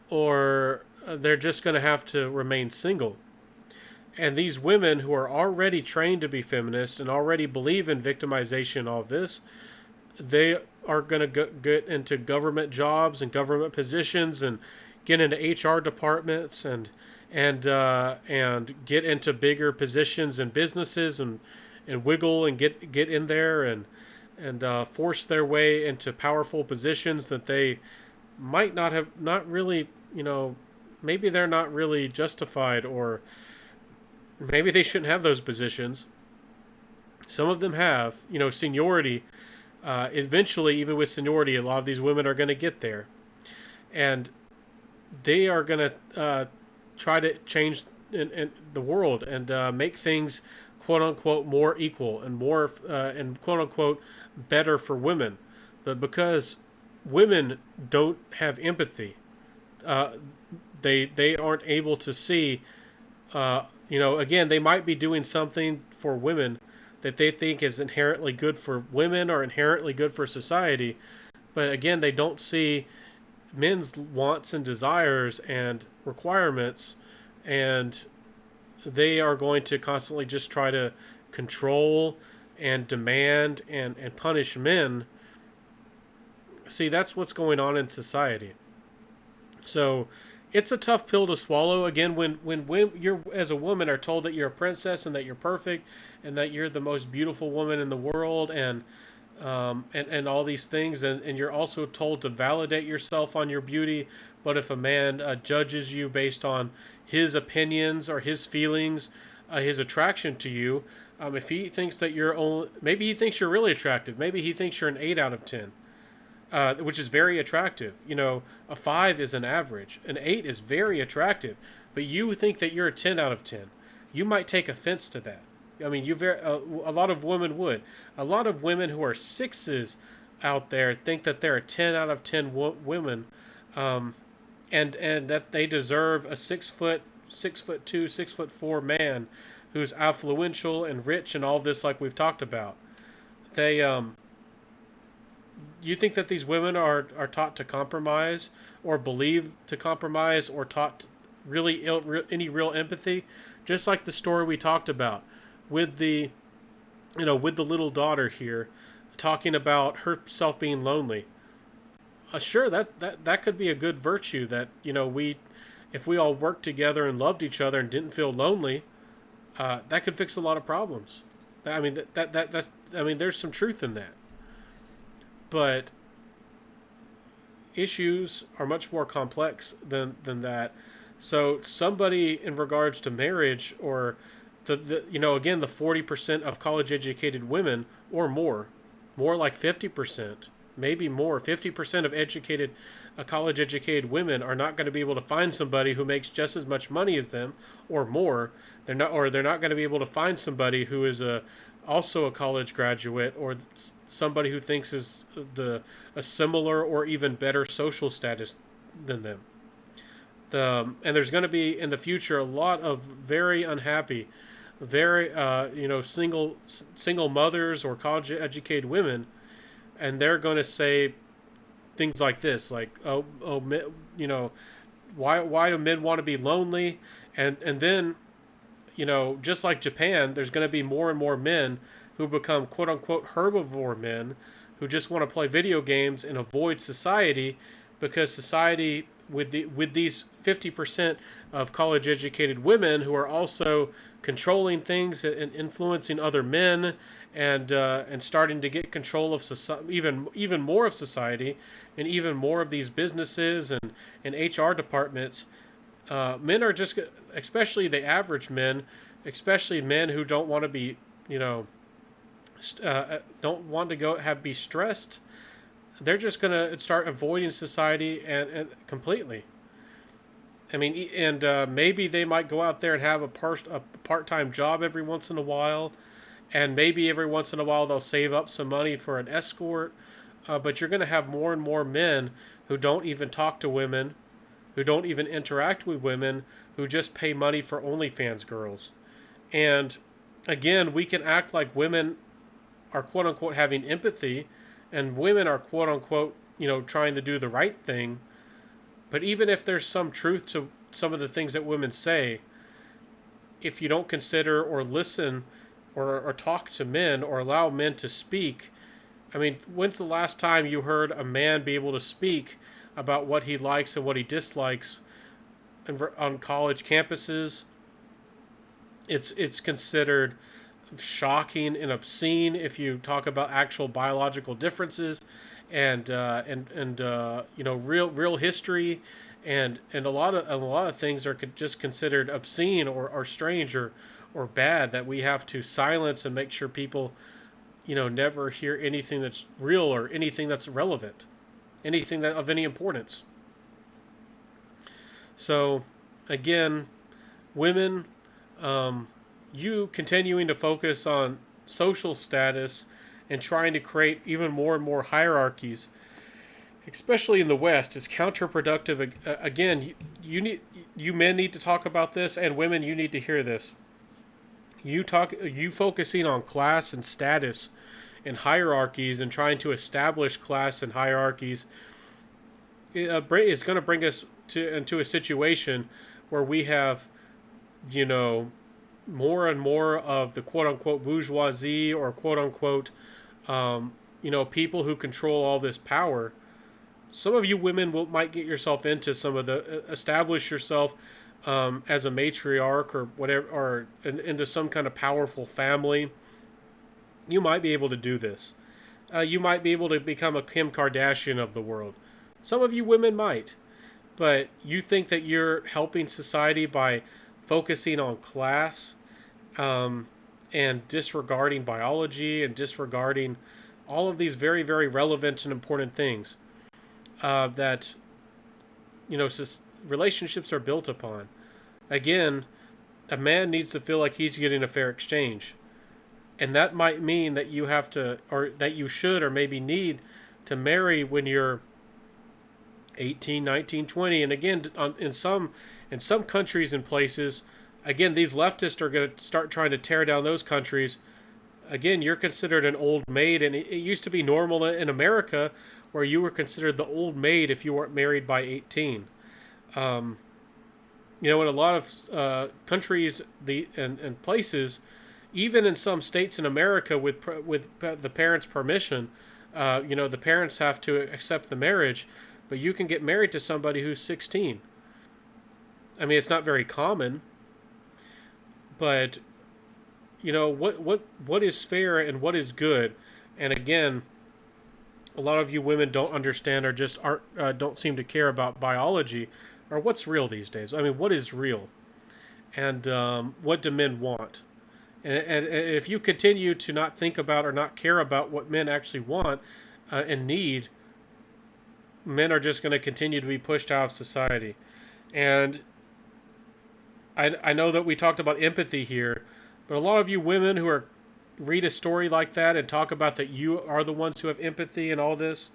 S1: or they're just going to have to remain single. And these women who are already trained to be feminists and already believe in victimization and all of this, they are going to get into government jobs and government positions, and get into HR departments, and get into bigger positions in businesses, and wiggle and get in there, and force their way into powerful positions that they might not really, maybe they're not really justified, or maybe they shouldn't have those positions. Some of them have, seniority. Eventually, even with seniority, a lot of these women are going to get there, and they are going to try to change in the world, and make things quote unquote more equal, and more and quote unquote better for women. But because women don't have empathy, uh, they aren't able to see. Again, they might be doing something for women that they think is inherently good for women, or inherently good for society. But again, they don't see men's wants and desires and requirements, and they are going to constantly just try to control and demand and punish men. See, that's what's going on in society. So it's a tough pill to swallow. Again, when you're, as a woman, are told that you're a princess and that you're perfect and that you're the most beautiful woman in the world, and all these things, and you're also told to validate yourself on your beauty. But if a man judges you based on his opinions or his feelings, his attraction to you, if he thinks that you're only, maybe he thinks you're really attractive, maybe he thinks you're an 8 out of 10, which is very attractive. A 5 is an average. An 8 is very attractive. But you think that you're a 10 out of 10. You might take offense to that. I mean, a lot of women would. A lot of women who are 6s out there think that they're a 10 out of 10 women, and that they deserve a 6 foot, 6'2", 6'4" man who's affluential and rich and all this, like we've talked about. They You think that these women are taught to compromise, or believe to compromise, or taught really any real empathy? Just like the story we talked about with the, with the little daughter here, talking about herself being lonely. Sure, that could be a good virtue, that we, if we all worked together and loved each other and didn't feel lonely, that could fix a lot of problems. I mean, that I mean, there's some truth in that, but issues are much more complex than that. So somebody, in regards to marriage, or the again, the 40% of college educated women, or more like 50%, maybe more, 50% of college educated women are not going to be able to find somebody who makes just as much money as them, or more. They're not going to be able to find somebody who is also a college graduate, or somebody who thinks is a similar or even better social status than them. And there's going to be in the future a lot of very unhappy, very single mothers or college educated women, and they're going to say things like this, like, why do men want to be lonely? And then, just like Japan, there's going to be more and more men who become quote unquote herbivore men, who just want to play video games and avoid society, because society, with these 50% of college educated women who are also controlling things and influencing other men, and starting to get control of even more of society, and even more of these businesses and HR departments. Men are just, especially the average men, especially men who don't want to be, don't want to be stressed. They're just gonna start avoiding society and completely. I mean, and maybe they might go out there and have a part-time job every once in a while, and maybe every once in a while they'll save up some money for an escort. But you're going to have more and more men who don't even talk to women, who don't even interact with women, who just pay money for OnlyFans girls. And again, we can act like women are quote unquote having empathy, and women are quote unquote, trying to do the right thing. But even if there's some truth to some of the things that women say, if you don't consider or listen, or talk to men, or allow men to speak, I mean, when's the last time you heard a man be able to speak about what he likes and what he dislikes on college campuses? It's considered shocking and obscene if you talk about actual biological differences, and real history, and a lot of things are just considered obscene, or strange, or bad, that we have to silence and make sure people never hear anything that's real, or anything that's relevant, anything that of any importance. So again, women, you continuing to focus on social status and trying to create even more and more hierarchies, especially in the West, is counterproductive. Again, you men need to talk about this, and women, you need to hear this. You focusing on class and status and hierarchies, and trying to establish class and hierarchies, is going to bring us into a situation where we have, more and more of the quote unquote bourgeoisie, or quote unquote, people who control all this power. Some of you women might get yourself into some of the, establish yourself as a matriarch, or whatever, or into some kind of powerful family. You might be able to do this. You might be able to become a Kim Kardashian of the world. Some of you women might. But you think that you're helping society by focusing on class, and disregarding biology, and disregarding all of these very, very relevant and important things that relationships are built upon. Again, a man needs to feel like he's getting a fair exchange. And that might mean that you have to, or that you should, or maybe need to marry when you're 18, 19, 20. And again, in some countries and places, again, these leftists are going to start trying to tear down those countries Again, you're considered an old maid, and it used to be normal in America where you were considered the old maid if you weren't married by 18. Um, in a lot of countries and places, even in some states in America, with the parents' permission, the parents have to accept the marriage, but you can get married to somebody who's 16. I mean, it's not very common, but what is fair and what is good. And again, a lot of you women don't understand, or just aren't don't seem to care about biology, or what's real these days. I mean, what is real, and what do men want? And if you continue to not think about or not care about what men actually want and need, men are just going to continue to be pushed out of society. And I know that we talked about empathy here, but a lot of you women who are read a story like that and talk about that you are the ones who have empathy and all this,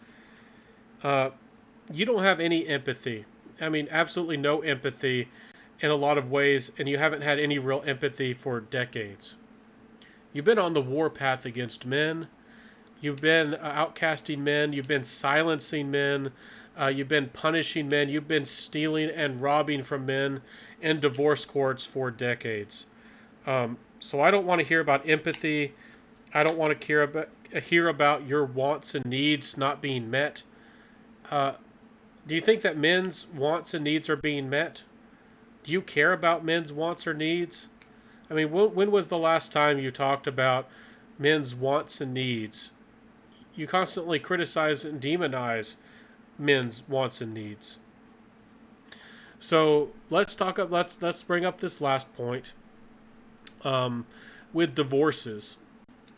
S1: uh, you don't have any empathy. I mean, absolutely no empathy in a lot of ways, and you haven't had any real empathy for decades. You've been on the warpath against men. You've been outcasting men. You've been silencing men. You've been punishing men. You've been stealing and robbing from men in divorce courts for decades. So I don't want to hear about empathy. I don't want to hear about your wants and needs not being met. Uh, do you think that men's wants and needs are being met? Do you care about men's wants or needs? I mean, when was the last time you talked about men's wants and needs? You constantly criticize and demonize men's wants and needs. So let's bring up this last point. With divorces,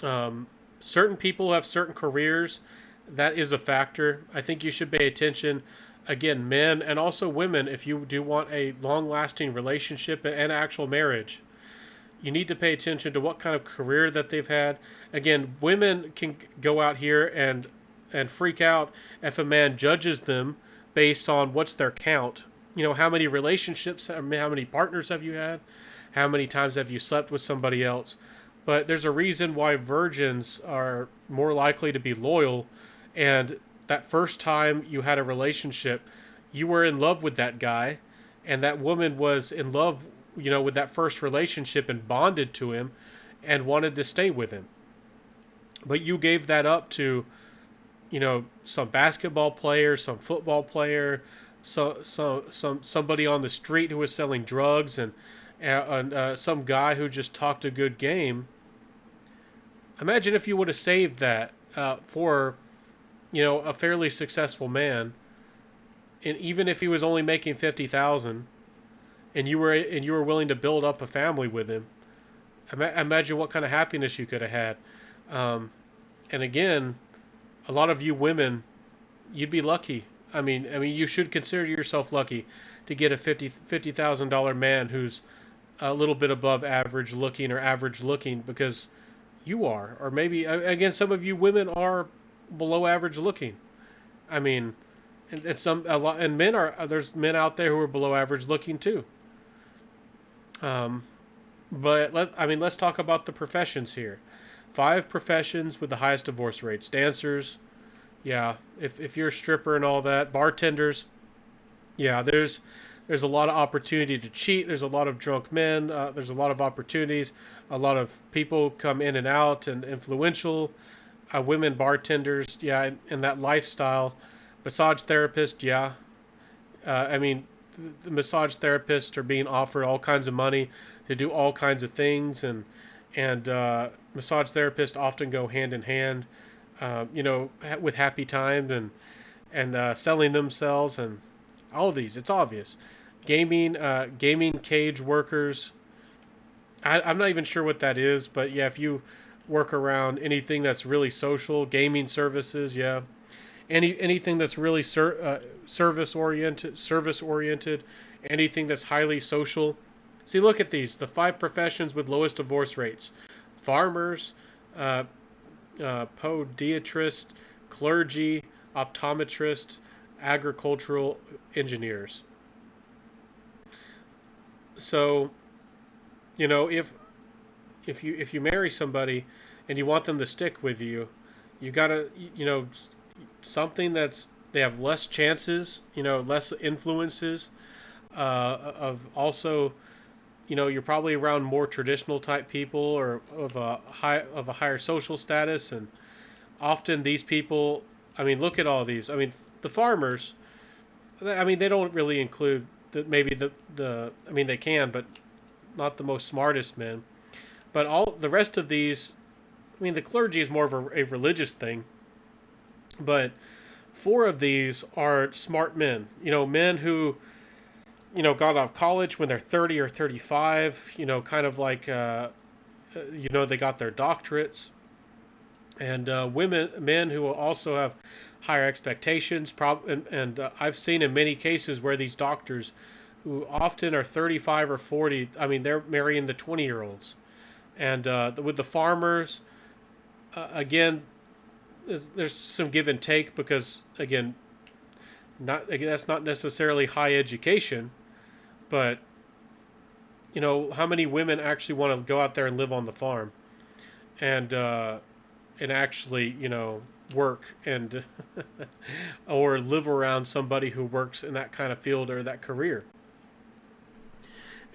S1: certain people have certain careers. That is a factor. I think you should pay attention. Again, men and also women, if you do want a long-lasting relationship and actual marriage, you need to pay attention to what kind of career that they've had. Again, women can go out here and freak out if a man judges them based on what's their count. How many relationships, how many partners have you had? How many times have you slept with somebody else? But there's a reason why virgins are more likely to be loyal. And that first time you had a relationship, you were in love with that guy, and that woman was in love, with that first relationship and bonded to him and wanted to stay with him. But you gave that up to, some basketball player, some football player, somebody on the street who was selling drugs, and some guy who just talked a good game. Imagine if you would have saved that for, a fairly successful man, and even if he was only making 50,000, and you were willing to build up a family with him. Imagine what kind of happiness you could have had. And again, a lot of you women, you'd be lucky. I mean, you should consider yourself lucky to get a $50,000 man who's a little bit above average looking or average looking, because you are, or maybe again some of you women are below average looking. I mean, and men are, there's men out there who are below average looking too. But let's talk about the professions here. 5 professions with the highest divorce rates: dancers, yeah. If you're a stripper and all that, bartenders, yeah. There's a lot of opportunity to cheat. There's a lot of drunk men. There's a lot of opportunities. A lot of people come in and out and influential. Women bartenders, yeah, and that lifestyle. Massage therapist, yeah. I mean, the massage therapists are being offered all kinds of money to do all kinds of things, and massage therapists often go hand in hand, with happy times and selling themselves and all of these. It's obvious. Gaming cage workers. I'm not even sure what that is, but yeah, if you work around anything that's really social, gaming services, yeah. Anything that's really service oriented, anything that's highly social. See, look at these: the 5 professions with lowest divorce rates: farmers, podiatrist, clergy, optometrist, agricultural engineers. So, if you marry somebody and you want them to stick with you, you gotta, something that's they have less chances, less influences, of also, you're probably around more traditional type people or of a higher social status, and often these people, I mean, look at all these. I mean, the farmers. I mean, they don't really include maybe I mean, they can, but not the most smartest men. But all the rest of these, I mean, the clergy is more of a religious thing, but four of these are smart men. Men who got out of college when they're 30 or 35. Kind of like they got their doctorates, and men who also have higher expectations. And I've seen in many cases where these doctors, who often are 35 or 40, I mean, they're marrying the 20-year-olds. And with the farmers, again, there's some give and take because, again, that's not necessarily high education, but how many women actually want to go out there and live on the farm, and actually work and or live around somebody who works in that kind of field or that career.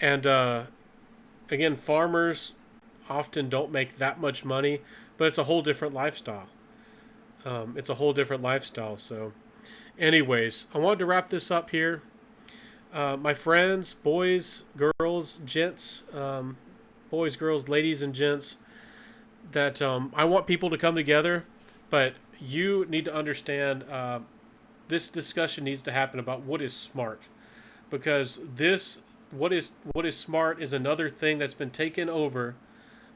S1: And again, farmers often don't make that much money, but it's a whole different lifestyle. It's a whole different lifestyle. So, anyways, I wanted to wrap this up here. My friends, boys, girls, gents, boys, girls, ladies, and gents, that I want people to come together, but you need to understand this discussion needs to happen about what is smart, because what is smart is another thing that's been taken over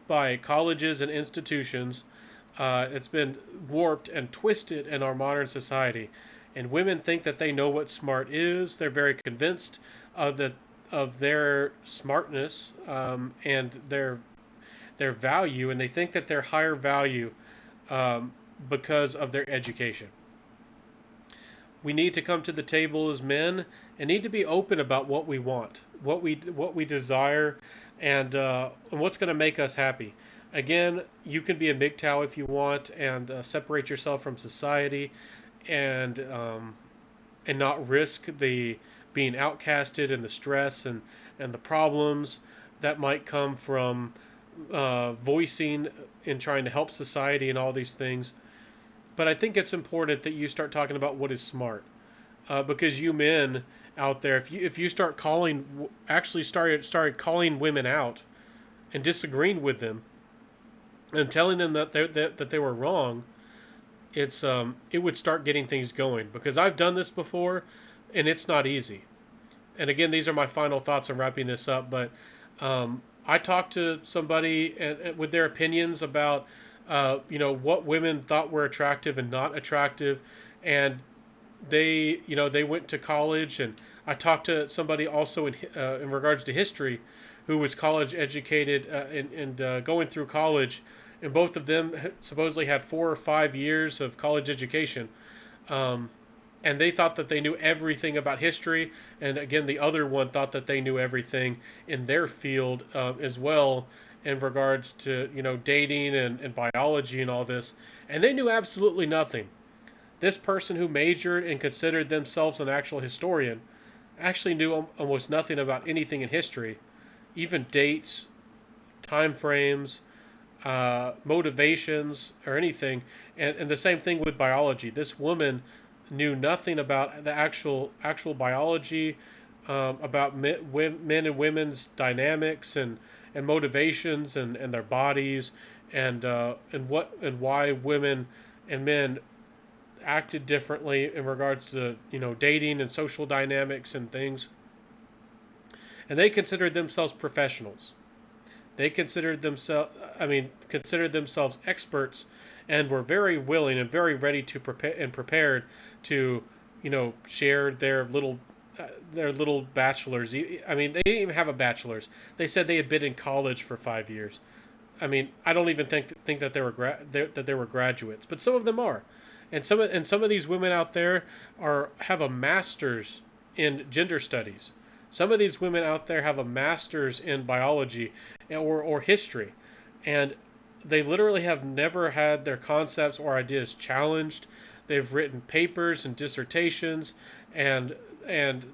S1: by colleges and institutions. It's been warped and twisted in our modern society, and women think that they know what smart is. They're very convinced of their smartness, and their value, and they think that they're higher value because of their education. We need to come to the table as men and need to be open about what we want, what we desire, and what's going to make us happy. Again, you can be a MGTOW if you want, and separate yourself from society, and not risk the being outcasted and the stress and the problems that might come from voicing and trying to help society and all these things. But I think it's important that you start talking about what is smart, because you men out there, if you start started calling women out and disagreeing with them and telling them that they were wrong, it would start getting things going. Because I've done this before, and it's not easy. And again, these are my final thoughts on wrapping this up. But I talked to somebody and with their opinions about what women thought were attractive and not attractive, and they went to college. And I talked to somebody also in regards to history, who was college educated and going through college, and both of them supposedly had 4 or 5 years of college education. And they thought that they knew everything about history, and again, the other one thought that they knew everything in their field as well, in regards to dating and biology and all this, and they knew absolutely nothing. This person who majored and considered themselves an actual historian actually knew almost nothing about anything in history, even dates, time frames, motivations, or anything. And the same thing with biology. This woman knew nothing about the actual biology, about men and women's dynamics and motivations and their bodies, and why women and men acted differently in regards to dating and social dynamics and things. And they considered themselves professionals. They considered themselves experts, and were very willing and very ready to prepared to share their little bachelors. I mean, they didn't even have a bachelor's. They said they had been in college for 5 years. I mean, I don't even think that they were graduates, but some of them are. And some of these women out there have a master's in gender studies. Some of these women out there have a master's in biology or history. And They literally have never had their concepts or ideas challenged. They've written papers and dissertations, and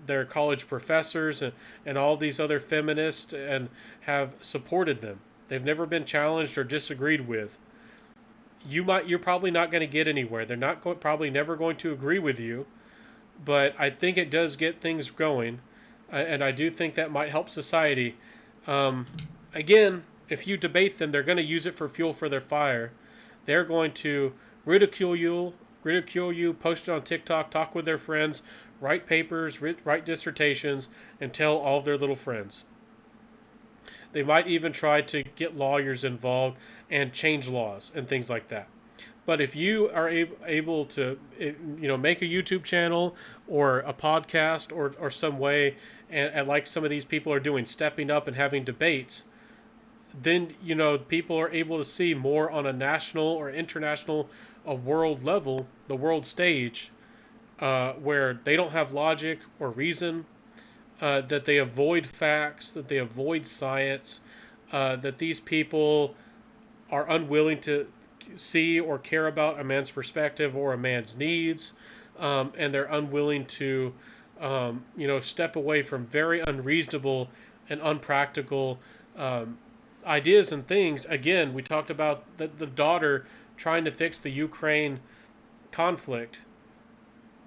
S1: their college professors and all these other feminists and have supported them. They've never been challenged or disagreed with. You're probably not going to get anywhere. They're not probably never going to agree with you, but I think it does get things going, and I do think that might help society. Um, Again, if you debate them, they're going to use it for fuel for their fire. They're going to ridicule you, post it on TikTok, talk with their friends, write papers, write dissertations, and tell all of their little friends. They might even try to get lawyers involved and change laws and things like that. But if you are able to, make a YouTube channel or a podcast or some way, and like some of these people are doing, stepping up and having debates, then people are able to see more on a national or international, a world level, the world stage, where they don't have logic or reason, that they avoid facts, that they avoid science, that these people are unwilling to see or care about a man's perspective or a man's needs, and they're unwilling to, step away from very unreasonable and unpractical ideas and things. Again, we talked about the daughter trying to fix the Ukraine conflict,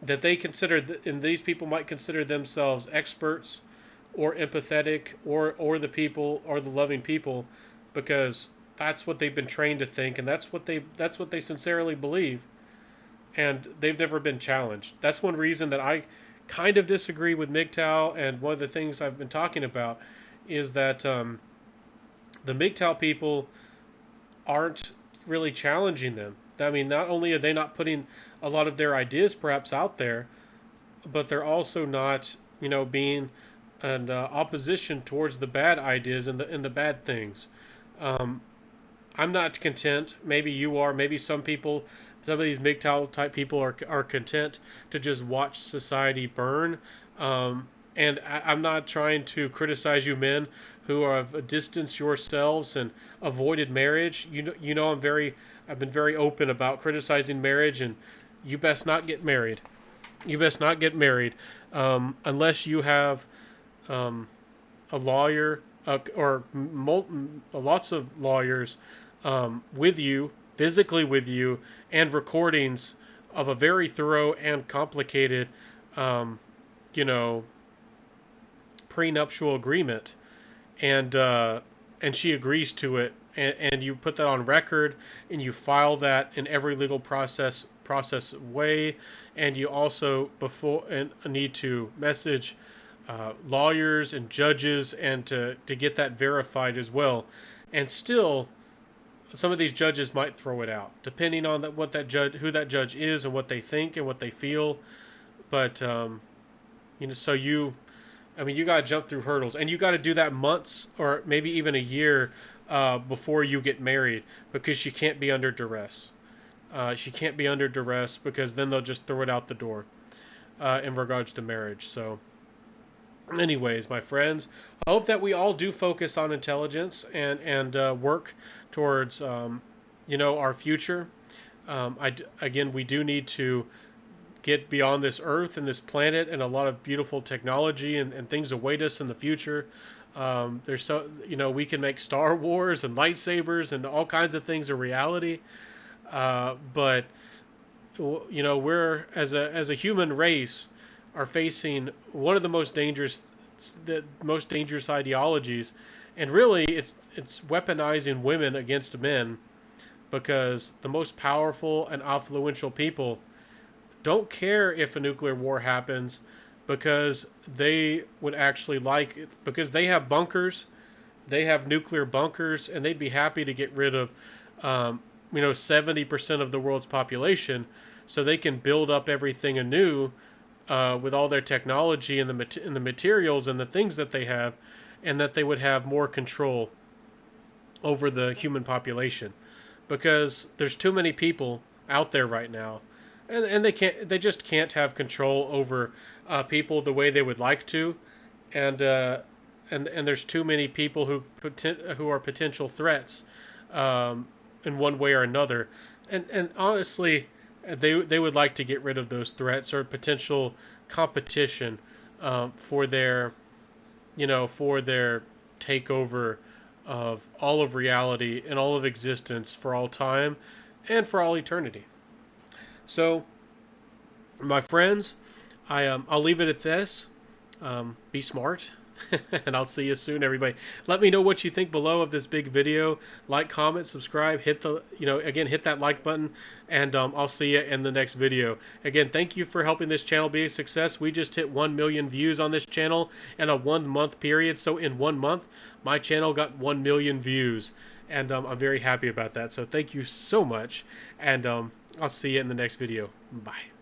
S1: that they consider, and these people might consider themselves experts or empathetic or the people or the loving people, because that's what they've been trained to think, and that's what they sincerely believe, and they've never been challenged. That's one reason that I kind of disagree with MGTOW, and one of the things I've been talking about is that the MGTOW people aren't really challenging them. I mean, not only are they not putting a lot of their ideas perhaps out there, but they're also not, being an opposition towards the bad ideas and the bad things. Um, I'm not content. Maybe you are. Maybe some of these MGTOW type people are content to just watch society burn. And I'm not trying to criticize you men who have distanced yourselves and avoided marriage. I've been very open about criticizing marriage, and you best not get married. You best not get married unless you have a lawyer or lots of lawyers with you, physically with you, and recordings of a very thorough and complicated, you know, prenuptial agreement, and she agrees to it, and you put that on record, and you file that in every legal process way, and you also need to message lawyers and judges and to get that verified as well. And still, some of these judges might throw it out, depending on who that judge is and what they think and what they feel. But you got to jump through hurdles, and you got to do that months or maybe even a year before you get married, because she can't be under duress. She can't be under duress, because then they'll just throw it out the door in regards to marriage. So, anyways, my friends, I hope that we all do focus on intelligence and work towards our future. Again, we do need to get beyond this earth and this planet, and a lot of beautiful technology and things await us in the future. We can make Star Wars and lightsabers and all kinds of things a reality. But we're as a human race are facing one of the most dangerous ideologies, and really it's weaponizing women against men, because the most powerful and influential people don't care if a nuclear war happens, because they would actually like it, because they have bunkers, they have nuclear bunkers, and they'd be happy to get rid of 70% of the world's population, so they can build up everything anew with all their technology and the materials and the things that they have, and that they would have more control over the human population, because there's too many people out there right now, and they just can't have control over people the way they would like to, and there's too many people who are potential threats, in one way or another. And honestly, they would like to get rid of those threats or potential competition for their for their takeover of all of reality and all of existence for all time and for all eternity. So, my friends, I'll leave it at this. Be smart, and I'll see you soon, everybody. Let me know what you think below of this big video. Like, comment, subscribe, hit the again, hit that like button, and I'll see you in the next video. Again, thank you for helping this channel be a success. We just hit 1 million views on this channel in a 1 month period. So in 1 month, my channel got 1 million views, and I'm very happy about that. So thank you so much, and I'll see you in the next video. Bye.